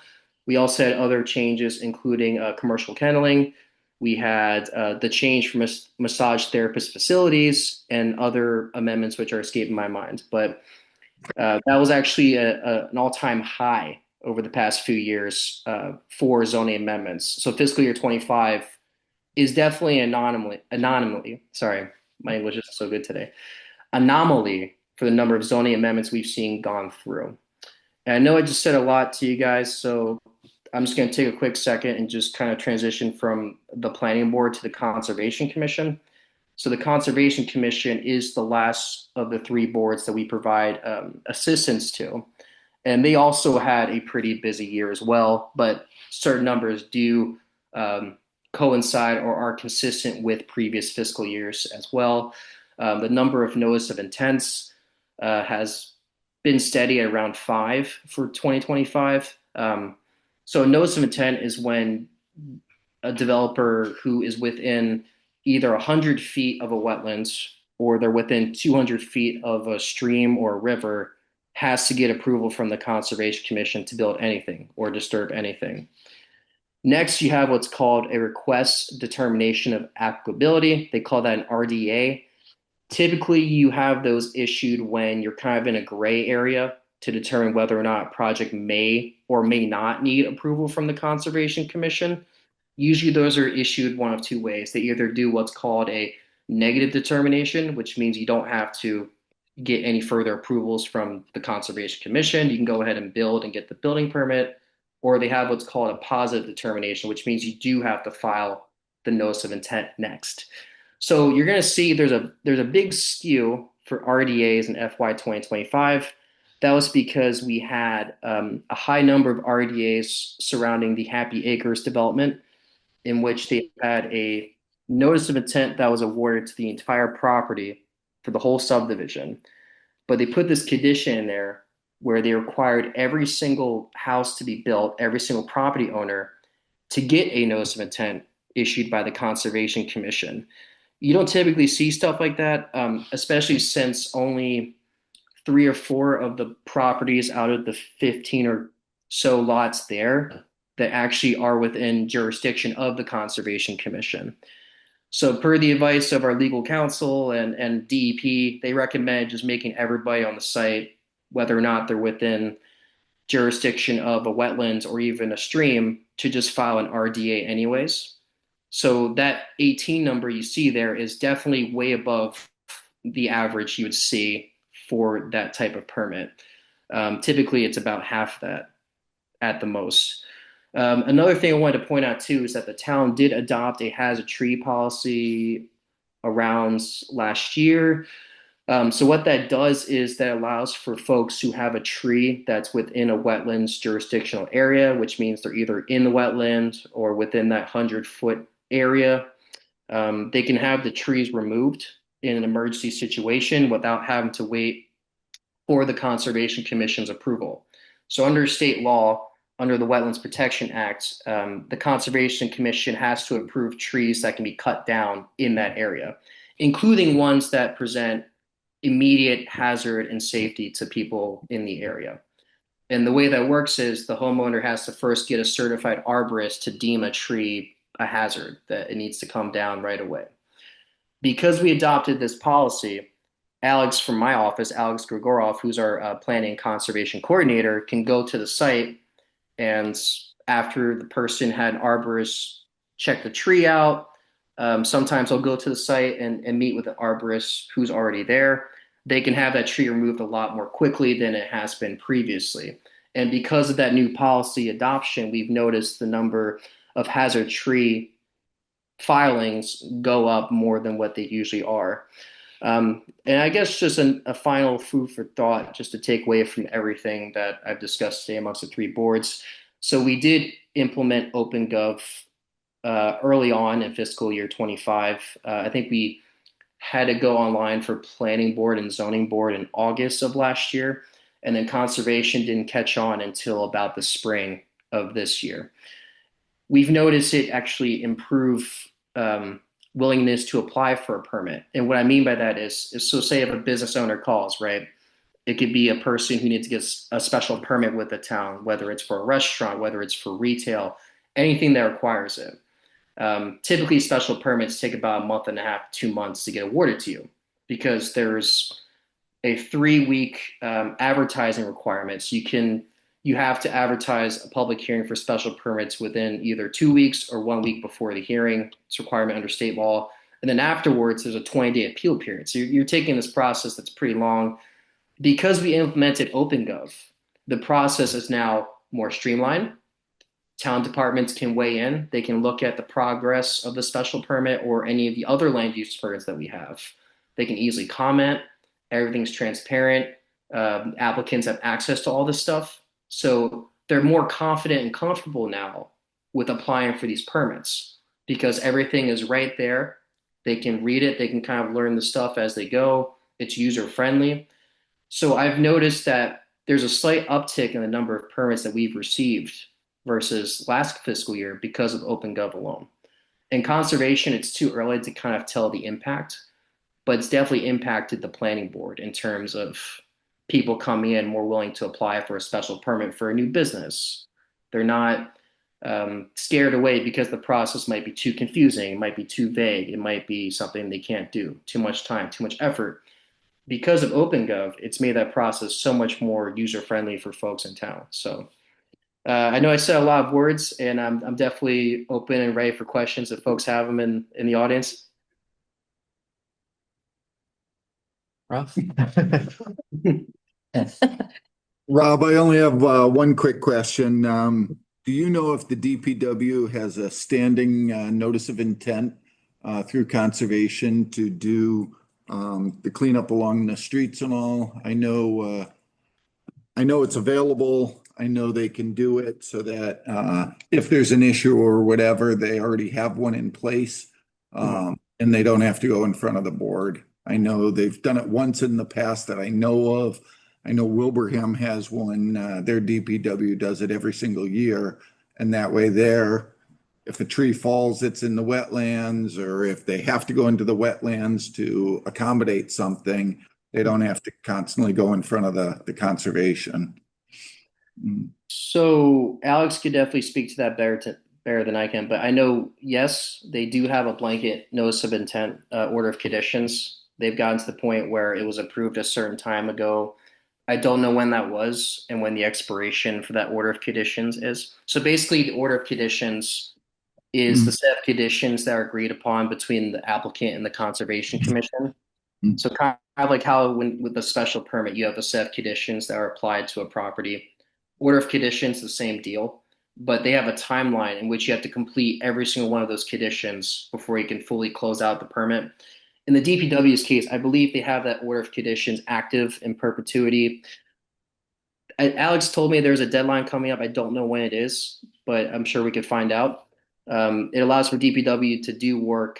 We also had other changes, including commercial kenneling. We had the change from massage therapist facilities and other amendments which are escaping my mind. But that was actually an all-time high over the past few years for zoning amendments. So fiscal year 25 is definitely an anomaly. Sorry, my English isn't so good today. Anomaly for the number of zoning amendments we've seen gone through. And I know I just said a lot to you guys, so I'm just going to take a quick second and just kind of transition from the planning board to the Conservation Commission. So the Conservation Commission is the last of the three boards that we provide assistance to. And they also had a pretty busy year as well, but certain numbers do coincide or are consistent with previous fiscal years as well. The number of notice of intents has been steady at around 5 for 2025. So a notice of intent is when a developer who is within either 100 feet of a wetlands or they're within 200 feet of a stream or a river has to get approval from the Conservation Commission to build anything or disturb anything. Next, you have what's called a request determination of applicability. They call that an RDA. Typically, you have those issued when you're kind of in a gray area to determine whether or not a project may or may not need approval from the Conservation Commission. Usually those are issued one of two ways. They either do what's called a negative determination, which means you don't have to get any further approvals from the Conservation Commission. You can go ahead and build and get the building permit, or they have what's called a positive determination, which means you do have to file the notice of intent next. So you're going to see there's a big skew for RDAs in FY 2025. That was because we had a high number of RDAs surrounding the Happy Acres development, in which they had a notice of intent that was awarded to the entire property for the whole subdivision. But they put this condition in there where they required every single house to be built, every single property owner to get a notice of intent issued by the Conservation Commission. You don't typically see stuff like that, especially since only 3 or 4 of the properties out of the 15 or so lots there that actually are within jurisdiction of the Conservation Commission. So per the advice of our legal counsel and DEP, they recommend just making everybody on the site, whether or not they're within jurisdiction of a wetlands or even a stream, to just file an RDA anyways. So that 18 number you see there is definitely way above the average you would see for that type of permit. Typically, it's about half that at the most. Another thing I wanted to point out too is that the town did adopt a hazard tree policy around last year. So what that does is that allows for folks who have a tree that's within a wetlands jurisdictional area, which means they're either in the wetland or within that 100-foot area. They can have the trees removed in an emergency situation without having to wait for the Conservation Commission's approval. So under state law, under the Wetlands Protection Act, the Conservation Commission has to approve trees that can be cut down in that area, including ones that present immediate hazard and safety to people in the area. And the way that works is the homeowner has to first get a certified arborist to deem a tree a hazard, that it needs to come down right away. Because we adopted this policy, Alex from my office, Alex Grigorov, who's our planning and conservation coordinator, can go to the site, and after the person had an arborist check the tree out, sometimes I'll go to the site and meet with the arborist who's already there. They can have that tree removed a lot more quickly than it has been previously. And because of that new policy adoption, we've noticed the number of hazard tree filings go up more than what they usually are. And I guess just a final food for thought, just to take away from everything that I've discussed today amongst the three boards. So we did implement OpenGov early on in fiscal year 25. I think we had to go online for planning board and zoning board in August of last year. And then conservation didn't catch on until about the spring of this year. We've noticed it actually improve willingness to apply for a permit. And what I mean by that is so say if a business owner calls, right, It could be a person who needs to get a special permit with the town, whether it's for a restaurant, whether it's for retail, anything that requires it. Typically, special permits take about a month and a half, 2 months to get awarded to you because there's a 3-week advertising requirements. You have to advertise a public hearing for special permits within either 2 weeks or 1 week before the hearing. It's a requirement under state law. And then afterwards, there's a 20-day appeal period. So you're taking this process that's pretty long. Because we implemented OpenGov, the process is now more streamlined. Town departments can weigh in. They can look at the progress of the special permit or any of the other land use permits that we have. They can easily comment. Everything's transparent. Applicants have access to all this stuff. So they're more confident and comfortable now with applying for these permits because everything is right there. They can read it. They can kind of learn the stuff as they go. It's user friendly. So I've noticed that there's a slight uptick in the number of permits that we've received versus last fiscal year because of OpenGov alone. In conservation, it's too early to kind of tell the impact, but it's definitely impacted the planning board in terms of people coming in more willing to apply for a special permit for a new business. They're not scared away because the process might be too confusing, it might be too vague, it might be something they can't do, too much time, too much effort. Because of OpenGov, it's made that process so much more user-friendly for folks in town. So I know I said a lot of words, and I'm definitely open and ready for questions if folks have them in the audience. Rough. Rob, I only have one quick question. Do you know if the DPW has a standing notice of intent through conservation to do the cleanup along the streets and all? I know it's available. I know they can do it so that if there's an issue or whatever, they already have one in place and they don't have to go in front of the board. I know they've done it once in the past that I know of. I know Wilbraham has one. Their DPW does it every single year. And that way if a tree falls, it's in the wetlands, or if they have to go into the wetlands to accommodate something, they don't have to constantly go in front of the conservation. So Alex could definitely speak to that better than I can, but I know, yes, they do have a blanket notice of intent, order of conditions. They've gotten to the point where it was approved a certain time ago. I don't know when that was and when the expiration for that order of conditions is. So basically the order of conditions is the set of conditions that are agreed upon between the applicant and the Conservation Commission. So kind of like how with the special permit, you have a set of conditions that are applied to a property. Order of conditions, the same deal, but they have a timeline in which you have to complete every single one of those conditions before you can fully close out the permit. In the DPW's case, I believe they have that order of conditions active in perpetuity. Alex told me there's a deadline coming up. I don't know when it is, but I'm sure we could find out. It allows for DPW to do work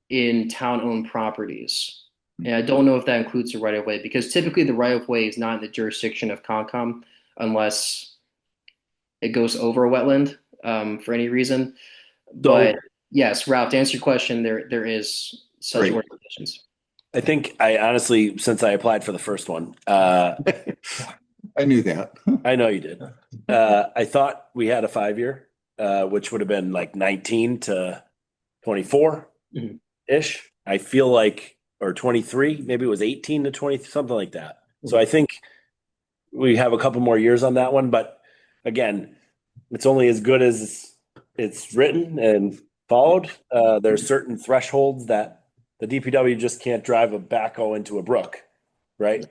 in town-owned properties. And I don't know if that includes the right-of-way, because typically the right-of-way is not in the jurisdiction of Concom unless it goes over a wetland for any reason. But yes, Ralph, to answer your question, there is such order of conditions. I think I honestly, since I applied for the first one, I knew that. I know you did. I thought we had a 5-year, which would have been like 19 to 24-ish. I feel like, or 23, maybe it was 18 to 20, something like that. So I think we have a couple more years on that one. But again, it's only as good as it's written and followed. There's certain thresholds that the DPW just can't drive a backhoe into a brook, right?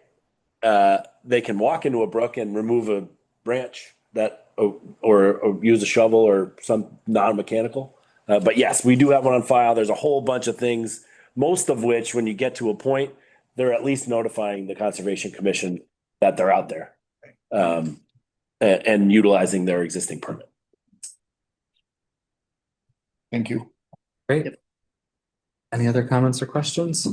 They can walk into a brook and remove a branch that, or use a shovel or some non-mechanical. But yes, we do have one on file. There's a whole bunch of things, most of which, when you get to a point, they're at least notifying the Conservation Commission that they're out there and utilizing their existing permit. Thank you. Great. Any other comments or questions?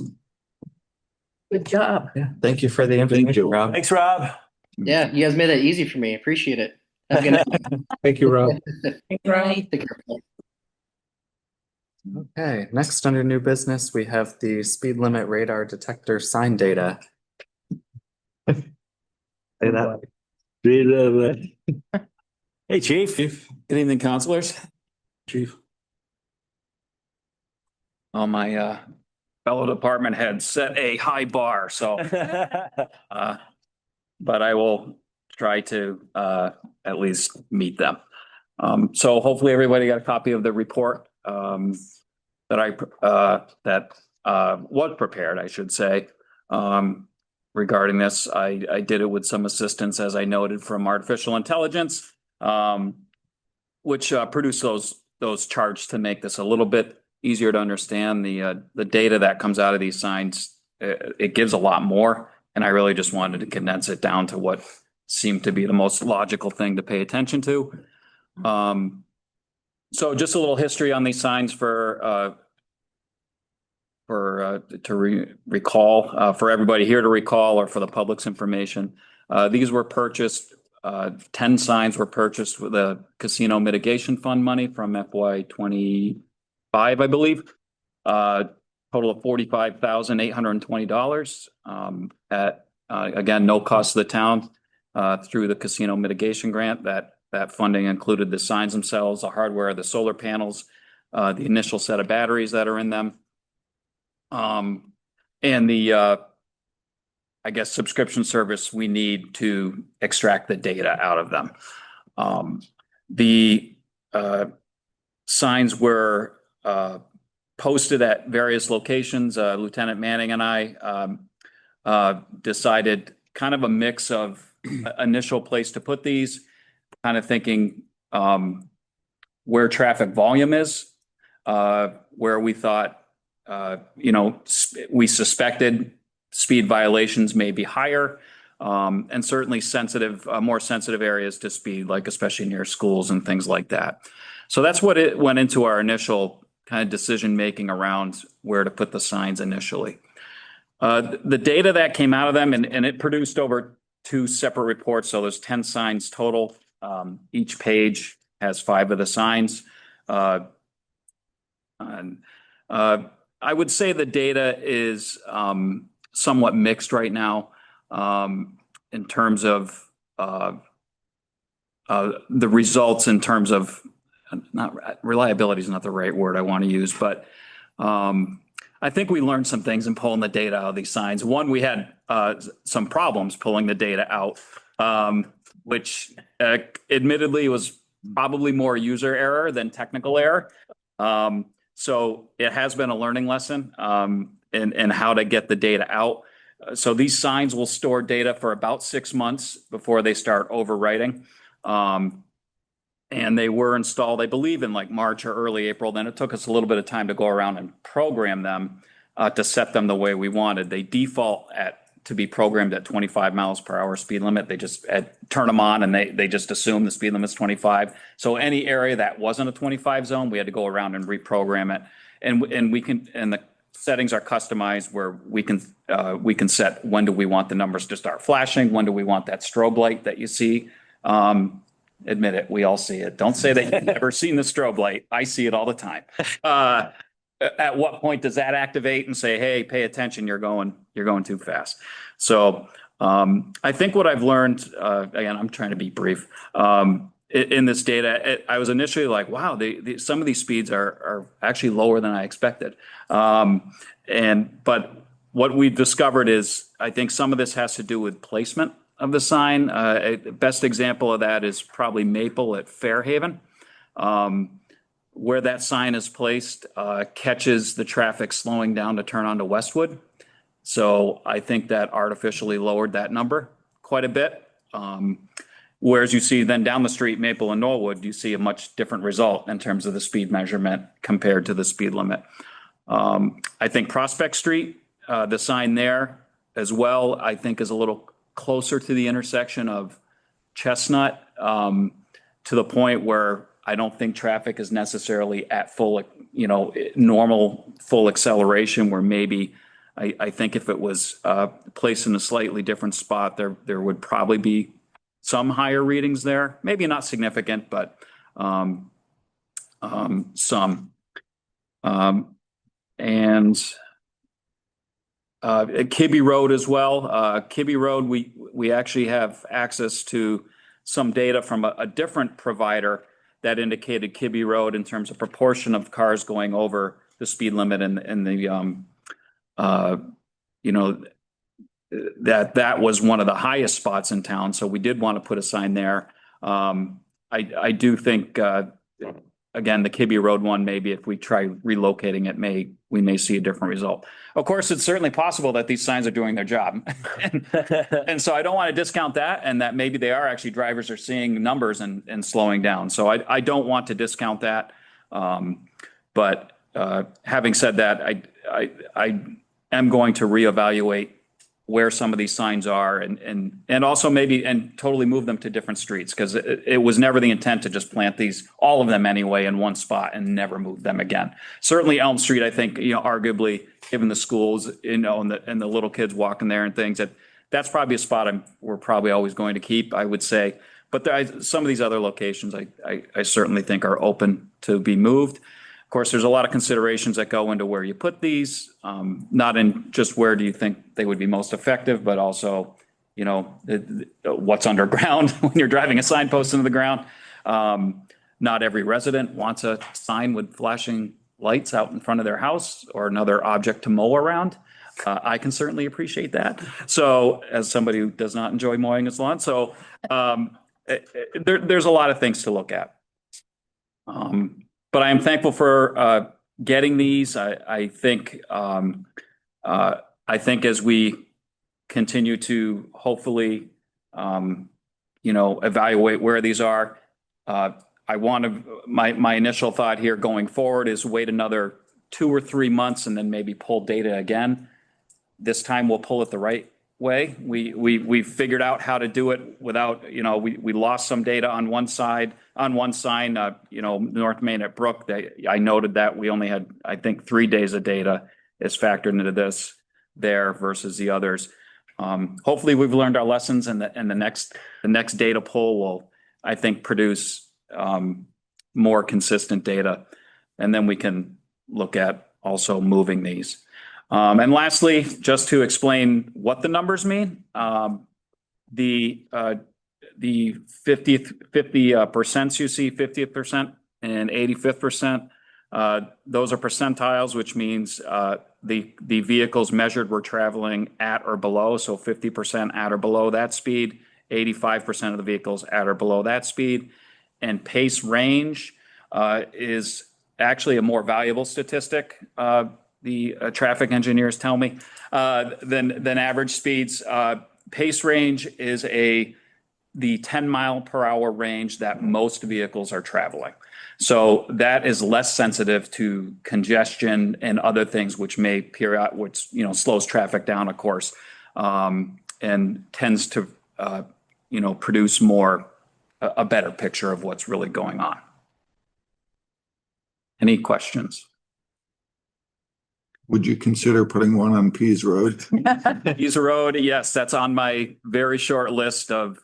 Good job. Yeah. Thank you for the information, Rob. Thanks, Rob. Yeah, you guys made that easy for me. Appreciate it. Have a good night. Thank you, Rob. Right. Take care. Okay, next under new business, we have the speed limit radar detector sign data. Say that. Hey, Chief. Good evening, counselors. Chief. Oh, my fellow department heads set a high bar, so but I will try to at least meet them. So hopefully everybody got a copy of the report that was prepared, I should say, regarding this. I did it with some assistance, as I noted, from artificial intelligence, which produced those charts to make this a little bit easier to understand. The data that comes out of these signs, it gives a lot more, and I really just wanted to condense it down to what seemed to be the most logical thing to pay attention to. So just a little history on these signs to recall, for everybody here to recall, or for the public's information. These were purchased, 10 signs were purchased with the Casino Mitigation Fund money from FY25, I believe. Total of $45,820 at, again, no cost to the town through the Casino Mitigation Grant. That funding included the signs themselves, the hardware, the solar panels, the initial set of batteries that are in them, and the, I guess, subscription service we need to extract the data out of them. The signs were posted at various locations. Lieutenant Manning and I decided kind of a mix of initial place to put these, kind of thinking where traffic volume is, where we thought, we suspected speed violations may be higher, and certainly more sensitive areas to speed, like especially near schools and things like that. So that's what it went into our initial kind of decision-making around where to put the signs initially. The data that came out of them, and it produced over 2 separate reports, so there's 10 signs total. Each page has 5 of the signs. I would say the data is somewhat mixed right now in terms of the results, in terms of reliability is not the right word I want to use, but I think we learned some things in pulling the data out of these signs. One, we had some problems pulling the data out, which admittedly was probably more user error than technical error. So it has been a learning lesson in how to get the data out. So these signs will store data for about 6 months before they start overwriting. And they were installed, I believe, in like March or early April. Then it took us a little bit of time to go around and program them to set them the way we wanted. They default to be programmed at 25 miles per hour speed limit. They just turn them on, and they just assume the speed limit is 25. So any area that wasn't a 25 zone, we had to go around and reprogram it. And the settings are customized where we can set when do we want the numbers to start flashing, when do we want that strobe light that you see. Admit it, we all see it. Don't say they've never seen the strobe light. I see it all the time. At what point does that activate and say, hey, pay attention, you're going too fast. So I think what I've learned, again, I'm trying to be brief, in this data, I was initially like, wow, some of these speeds are actually lower than I expected. But what we've discovered is, I think some of this has to do with placement of the sign. Best example of that is probably Maple at Fairhaven. Where that sign is placed catches the traffic slowing down to turn onto Westwood. So I think that artificially lowered that number quite a bit. Whereas you see then down the street, Maple and Norwood, you see a much different result in terms of the speed measurement compared to the speed limit. I think Prospect Street, the sign there as well, I think is a little closer to the intersection of Chestnut, to the point where I don't think traffic is necessarily at full, normal full acceleration, where maybe I think if it was placed in a slightly different spot, there would probably be some higher readings there. Maybe not significant, but some. And Kibbe Road as well. Kibbe Road, we actually have access to some data from a different provider that indicated Kibbe Road in terms of proportion of cars going over the speed limit and the you know, that was one of the highest spots in town. So we did want to put a sign there. I do think, again, the Kibbe Road one, maybe if we try relocating it, we may see a different result. Of course, it's certainly possible that these signs are doing their job. And so I don't want to discount that, and that maybe they are actually, drivers are seeing numbers and slowing down. So I don't want to discount that. But having said that, I am going to reevaluate where some of these signs are and also maybe totally move them to different streets, because it was never the intent to just plant these, all of them anyway, in one spot and never move them again. Certainly Elm Street, I think, arguably, given the schools, and the little kids walking there and things, that's probably a spot we're probably always going to keep, I would say. But some of these other locations, I certainly think are open to be moved. Of course, there's a lot of considerations that go into where you put these, not in just where do you think they would be most effective, but also, what's underground when you're driving a signpost into the ground. Not every resident wants a sign with flashing lights out in front of their house or another object to mow around. I can certainly appreciate that. So, as somebody who does not enjoy mowing his lawn, there's a lot of things to look at. But I am thankful for getting these. I think as we continue to hopefully, evaluate where these are, my initial thought here going forward is wait another 2 or 3 months and then maybe pull data again. This time we'll pull it the right way. We figured out how to do it without, we lost some data on one side, on one sign, North Main at Brook. I noted that we only had, I think, 3 days of data is factored into this there versus the others. Hopefully we've learned our lessons, and the next data pull will, I think, produce more consistent data, and then we can look at also moving these. And lastly, just to explain what the numbers mean, the 50% you see, 50th percent and 85th percent, those are percentiles, which means the vehicles measured were traveling at or below, so 50% at or below that speed, 85% of the vehicles at or below that speed. And pace range is actually a more valuable statistic, the traffic engineers tell me, than average speeds. Pace range is the 10 mile per hour range that most vehicles are traveling. So that is less sensitive to congestion and other things, which may which slows traffic down, of course, and tends to produce a better picture of what's really going on. Any questions? Would you consider putting one on Pease Road? Pease Road, yes, that's on my very short list of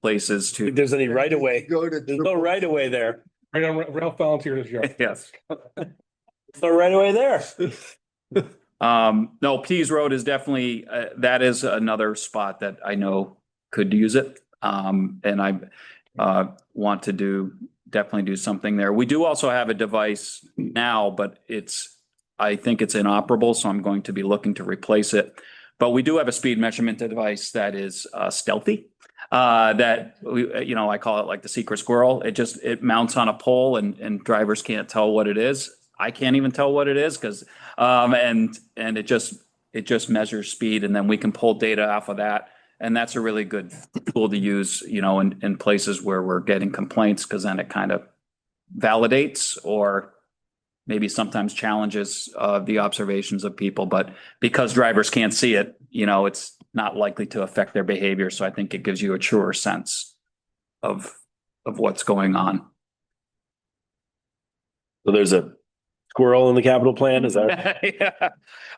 places to. If there's any right of way, There's no right of way there. Right on Ralph volunteered his yard. Yes. There's no right of way there. No, Pease Road is definitely, that is another spot that I know could use it. And I want to definitely do something there. We do also have a device now, but I think it's inoperable, so I'm going to be looking to replace it. But we do have a speed measurement device that is stealthy. I call it like the secret squirrel. It mounts on a pole and drivers can't tell what it is. I can't even tell what it is because and it just measures speed, and then we can pull data off of that. And that's a really good tool to use, in places where we're getting complaints, because then it kind of validates or maybe sometimes challenges the observations of people. But because drivers can't see it, it's not likely to affect their behavior. So I think it gives you a truer sense of what's going on. So there's a squirrel in the capital plan, is that? Yeah.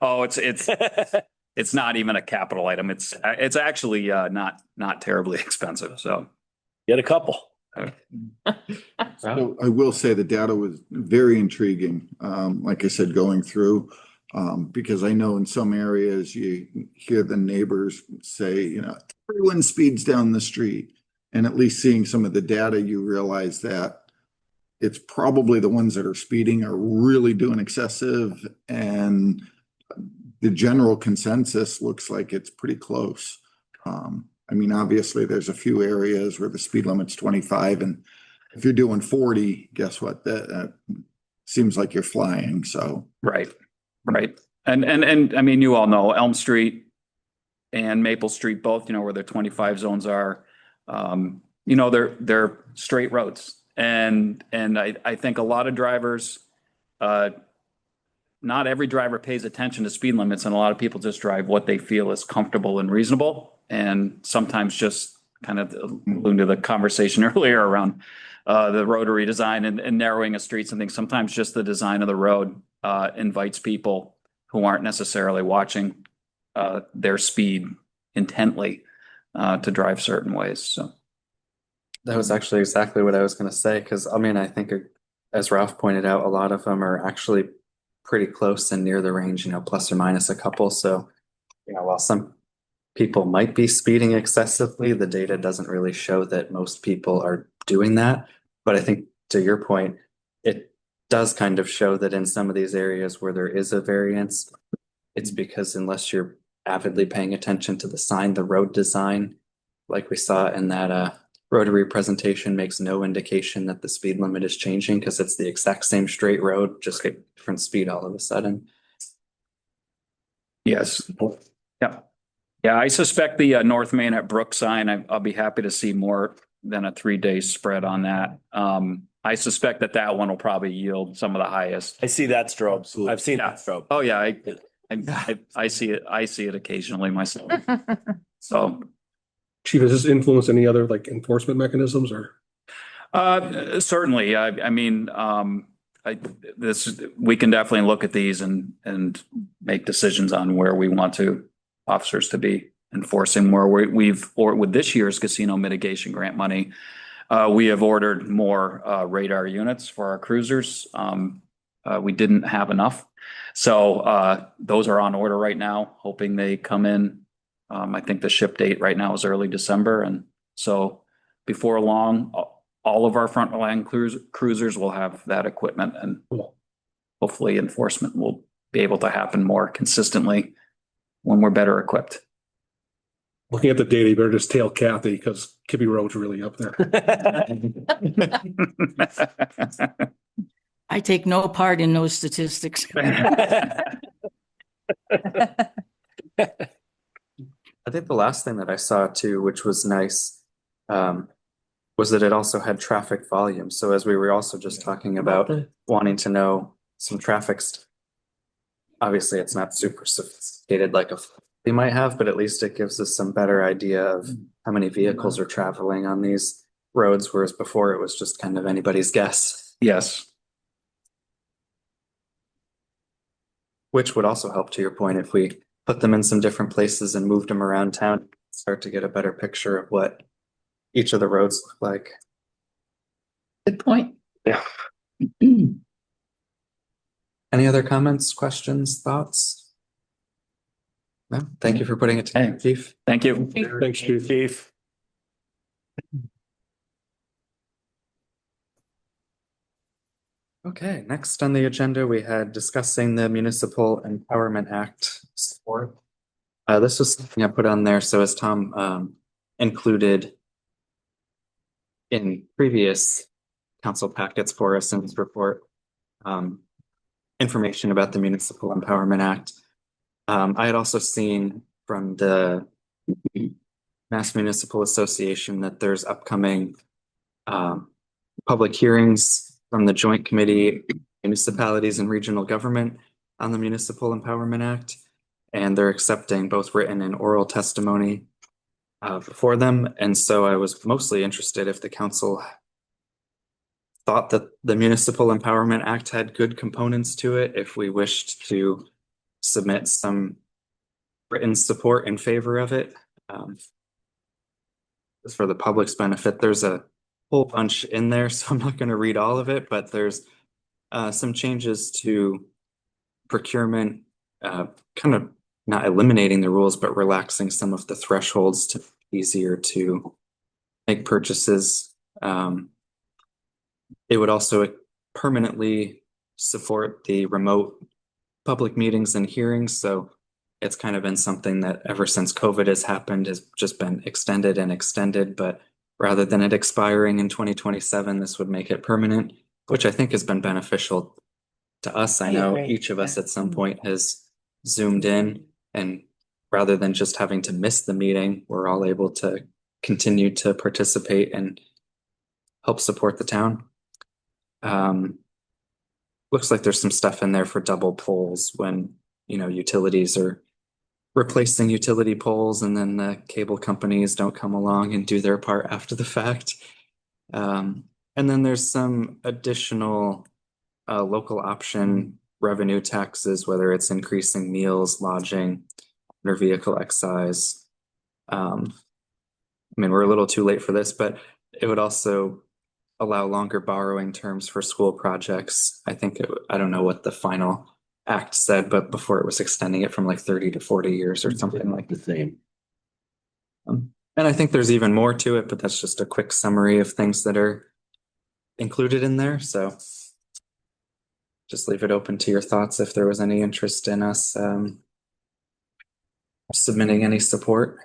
Oh, it's not even a capital item. It's actually not terribly expensive. So get a couple. So I will say the data was very intriguing. Like I said, going through, Because I know in some areas you hear the neighbors say, you know, everyone speeds down the street. And at least seeing some of the data, you realize that it's probably the ones that are speeding are really doing excessive, and the general consensus looks like it's pretty close. I mean, obviously there's a few areas where the speed limit's 25, and if you're doing 40, guess what? That seems like you're flying. So Right. And I mean, you all know Elm Street and Maple Street, both, you know, where the 25 zones are. You know, they're straight roads. And I think a lot of drivers, not every driver pays attention to speed limits, and a lot of people just drive what they feel is comfortable and reasonable. And sometimes just kind of alluding to the conversation earlier around the rotary design and narrowing a street, and things. Sometimes just the design of the road invites people who aren't necessarily watching their speed intently to drive certain ways. So That was actually exactly what I was going to say, because I mean, I think as Ralph pointed out, a lot of them are actually pretty close and near the range, you know, plus or minus a couple. So, you know, while some people might be speeding excessively, the data doesn't really show that most people are doing that. But I think to your point, it does kind of show that in some of these areas where there is a variance, it's because unless you're avidly paying attention to the sign, the road design, like we saw in that rotary presentation, makes no indication that the speed limit is changing, because it's the exact same straight road, just a different speed all of a sudden. yes. Yeah, I suspect the North Main at Brook sign, I'll be happy to see more than a 3-day spread on that. I suspect that one will probably yield some of the highest. I see that strobe. I've seen that strobe. Oh, yeah, I see it. I see it occasionally myself. So Chief, does this influence any other like enforcement mechanisms or? certainly, I mean, we can definitely look at these and make decisions on where we want officers to be enforcing, where or with this year's casino mitigation grant money, we have ordered more radar units for our cruisers. We didn't have enough. So those are on order right now, hoping they come in. I think the ship date right now is early December. And so before long, all of our frontline cruisers will have that equipment, and hopefully enforcement will be able to happen more consistently when we're better equipped. Looking at the data, you better just tail Kathy because Kibbe Road's really up there. I take no part in those statistics. I think the last thing that I saw too, which was nice, was that it also had traffic volume. So as we were also just talking about wanting to know some traffic, obviously it's not super sophisticated like we might have, but at least it gives us some better idea of how many vehicles are traveling on these roads, whereas before it was just kind of anybody's guess. Yes. Which would also help, to your point, if we put them in some different places and moved them around town, start to get a better picture of what each of the roads look like. Good point. Yeah. Any other comments, questions, thoughts? No, thank you for putting it together, Chief. Thank you. Thanks, Chief. Okay, next on the agenda, we had discussing the Municipal Empowerment Act support. This was something I put on there. So as Tom included in previous council packets for us in his report, information about the Municipal Empowerment Act. I had also seen from the Mass Municipal Association that there's upcoming public hearings from the Joint Committee, Municipalities and Regional Government on the Municipal Empowerment Act, and they're accepting both written and oral testimony for them. And so I was mostly interested if the council thought that the Municipal Empowerment Act had good components to it, if we wished to submit some written support in favor of it. Just for the public's benefit, there's a whole bunch in there, so I'm not going to read all of it, but there's some changes to procurement kind of not eliminating the rules, but relaxing some of the thresholds to be easier to make purchases. It would also permanently support the remote public meetings and hearings. So it's kind of been something that ever since COVID has happened has just been extended and extended. But rather than it expiring in 2027, this would make it permanent, which I think has been beneficial to us. I know agree. each of us at some point has zoomed in, and rather than just having to miss the meeting, we're all able to continue to participate and help support the town. Looks like there's some stuff in there for double poles when, utilities are replacing utility poles and then the cable companies don't come along and do their part after the fact. And then there's some additional local option revenue taxes, whether it's increasing meals, lodging, motor vehicle excise. We're a little too late for this, but it would also allow longer borrowing terms for school projects. I don't know what the final act said, but before it was extending it from like 30 to 40 years or something like the same. And I think there's even more to it, but that's just a quick summary of things that are included in there. So just leave it open to your thoughts if there was any interest in us submitting any support.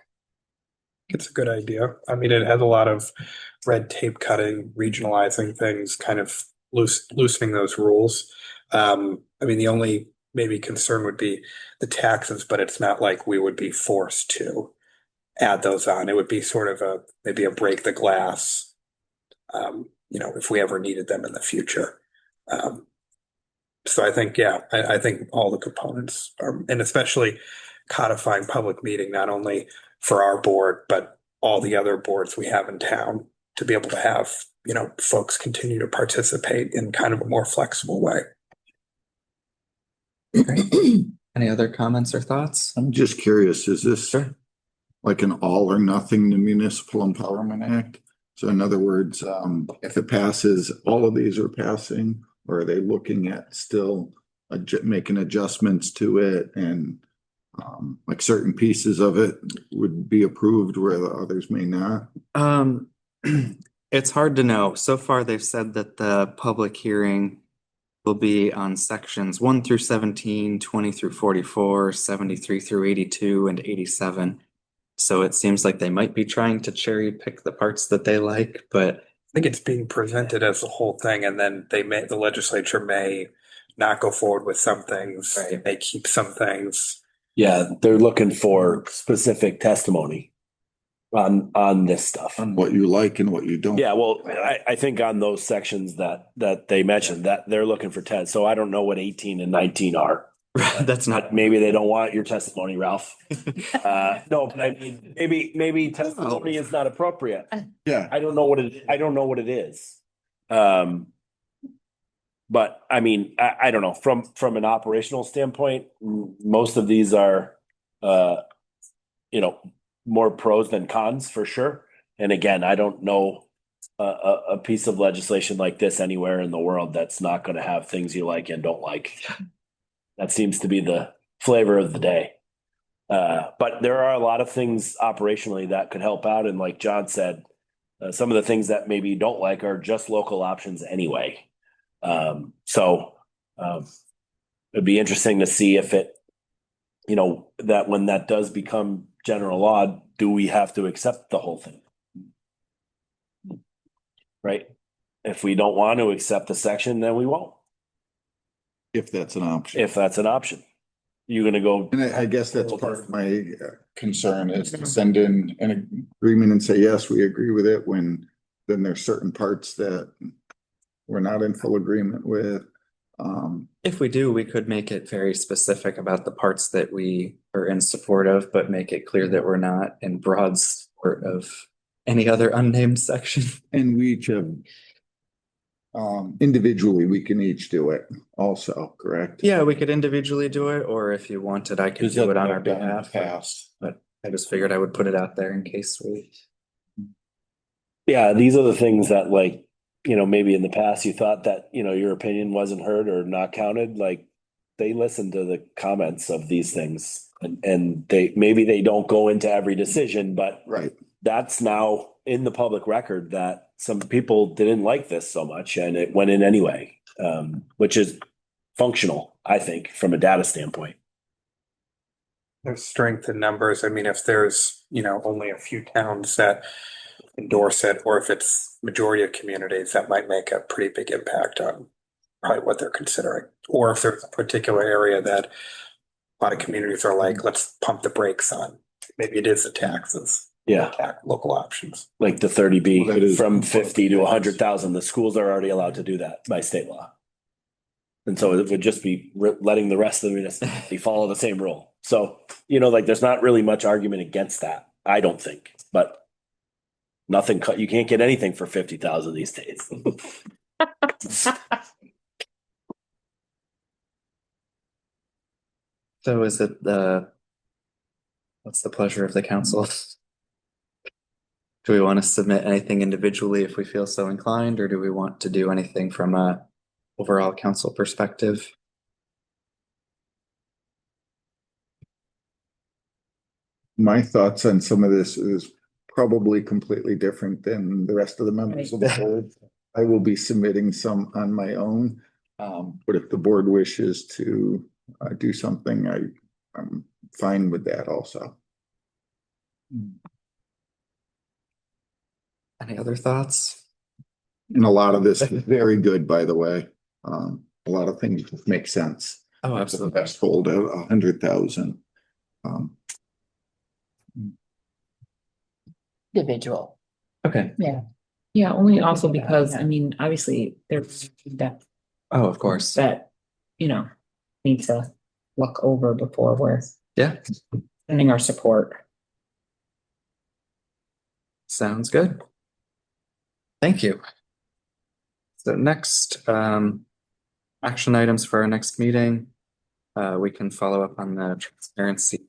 It's a good idea. It has a lot of red tape cutting, regionalizing things, kind of loosening those rules. The only maybe concern would be the taxes, but it's not like we would be forced to add those on. It would be sort of maybe a break the glass, if we ever needed them in the future. So I think, I think all the components are, and especially codifying public meeting, not only for our board, but all the other boards we have in town, to be able to have, folks continue to participate in kind of a more flexible way. Any other comments or thoughts? I'm just curious, is this like an all or nothing, the Municipal Empowerment Act? So in other words, if it passes, all of these are passing, or are they looking at still making adjustments to it, and like certain pieces of it would be approved where the others may not? It's hard to know. So far, they've said that the public hearing will be on sections 1 through 17, 20 through 44, 73 through 82, and 87. So it seems like they might be trying to cherry pick the parts that they like, but I think it's being presented as the whole thing, and then the legislature may not go forward with some things, may keep some things. Yeah, they're looking for specific testimony on this stuff. On what you like and what you don't. Yeah, well, I think on those sections that they mentioned, that they're looking for 10. So I don't know what 18 and 19 are. That's not. Maybe they don't want your testimony, Ralph. No, but I mean, maybe testimony is not appropriate. Yeah. I don't know what it is. But I mean, I don't know, from an operational standpoint, most of these are, more pros than cons for sure. And again, I don't know a piece of legislation like this anywhere in the world that's not going to have things you like and don't like. That seems to be the flavor of the day. But there are a lot of things operationally that could help out. And like John said, some of the things that maybe you don't like are just local options anyway. So it'd be interesting to see if it, that when that does become general law, do we have to accept the whole thing? Right? If we don't want to accept the section, then we won't. If that's an option. If that's an option. You're going to go. And I guess that's part of my concern, is to send in an agreement and say, yes, we agree with it, when then there's certain parts that we're not in full agreement with. If we do, we could make it very specific about the parts that we are in support of, but make it clear that we're not in broad support of any other unnamed section. And we each have, individually, we can each do it also, correct? Yeah, we could individually do it, or if you wanted, I could do it on our behalf. But I just figured I would put it out there in case we. Yeah, these are the things that, like, maybe in the past you thought that, your opinion wasn't heard or not counted. Like, they listen to the comments of these things and maybe they don't go into every decision, but Right. that's now in the public record that some people didn't like this so much and it went in anyway, which is functional, I think, from a data standpoint. There's strength in numbers. I mean, if there's, only a few towns that endorse it, or if it's majority of communities, that might make a pretty big impact on probably what they're considering. Or if there's a particular area that a lot of communities are like, let's pump the brakes on. Maybe it is the taxes. Yeah. Local options. Like the 30B from 50 to 100,000, the schools are already allowed to do that by state law. And so it would just be letting the rest of the municipality follow the same rule. So, there's not really much argument against that, I don't think, but you can't get anything for 50,000 these days. So is it what's the pleasure of the council? Do we want to submit anything individually if we feel so inclined, or do we want to do anything from a overall council perspective? My thoughts on some of this is probably completely different than the rest of the members of the board. I will be submitting some on my own. But if the board wishes to do something, I'm fine with that also. Any other thoughts? And a lot of this is very good, by the way. A lot of things just make sense. Oh, absolutely. Best hold of 100,000. Individual. Okay. Yeah. Yeah, only also because, obviously there's that Oh, of course. that, need to look over before we're Yeah. sending our support. Sounds good. Thank you. So next, action items for our next meeting. We can follow up on the transparency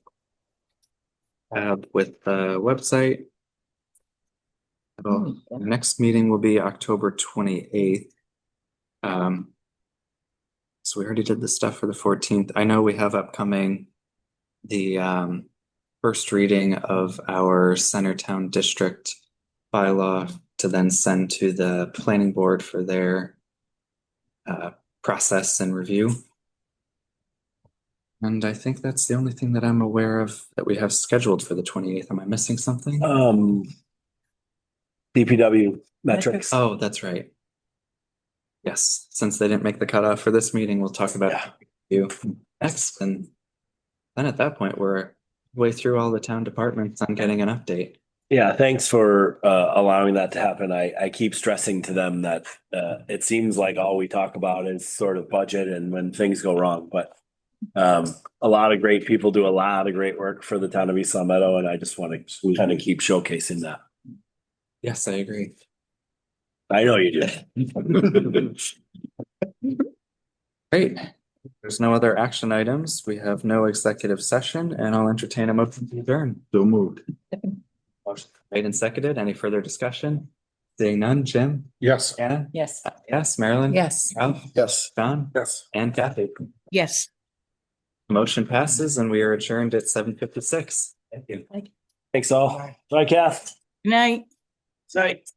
tab with the website. Our next meeting will be October 28th. So we already did the stuff for the 14th. I know we have upcoming the first reading of our Centertown District bylaw to then send to the planning board for their process and review. And I think that's the only thing that I'm aware of that we have scheduled for the 28th. Am I missing something? DPW metrics. Oh, that's right. Yes, since they didn't make the cutoff for this meeting, we'll talk about you next. And then at that point, we're way through all the town departments on getting an update. Yeah, thanks for allowing that to happen. I keep stressing to them that it seems like all we talk about is sort of budget and when things go wrong, but a lot of great people do a lot of great work for the town of East Long Meadow, and I just want to kind of keep showcasing that. Yes, I agree. I know you do. Great. There's no other action items. We have no executive session, and I'll entertain a motion to adjourn. So moved. Motion made and seconded. Any further discussion? Seeing none, Jim? Yes. Anna? Yes. Yes, Marilyn? Yes. Ralph? Yes. John? Yes. And Kathy? Yes. Motion passes and we are adjourned at 7:56. Thank you. Thanks all. Bye, Kath. Good night. Night.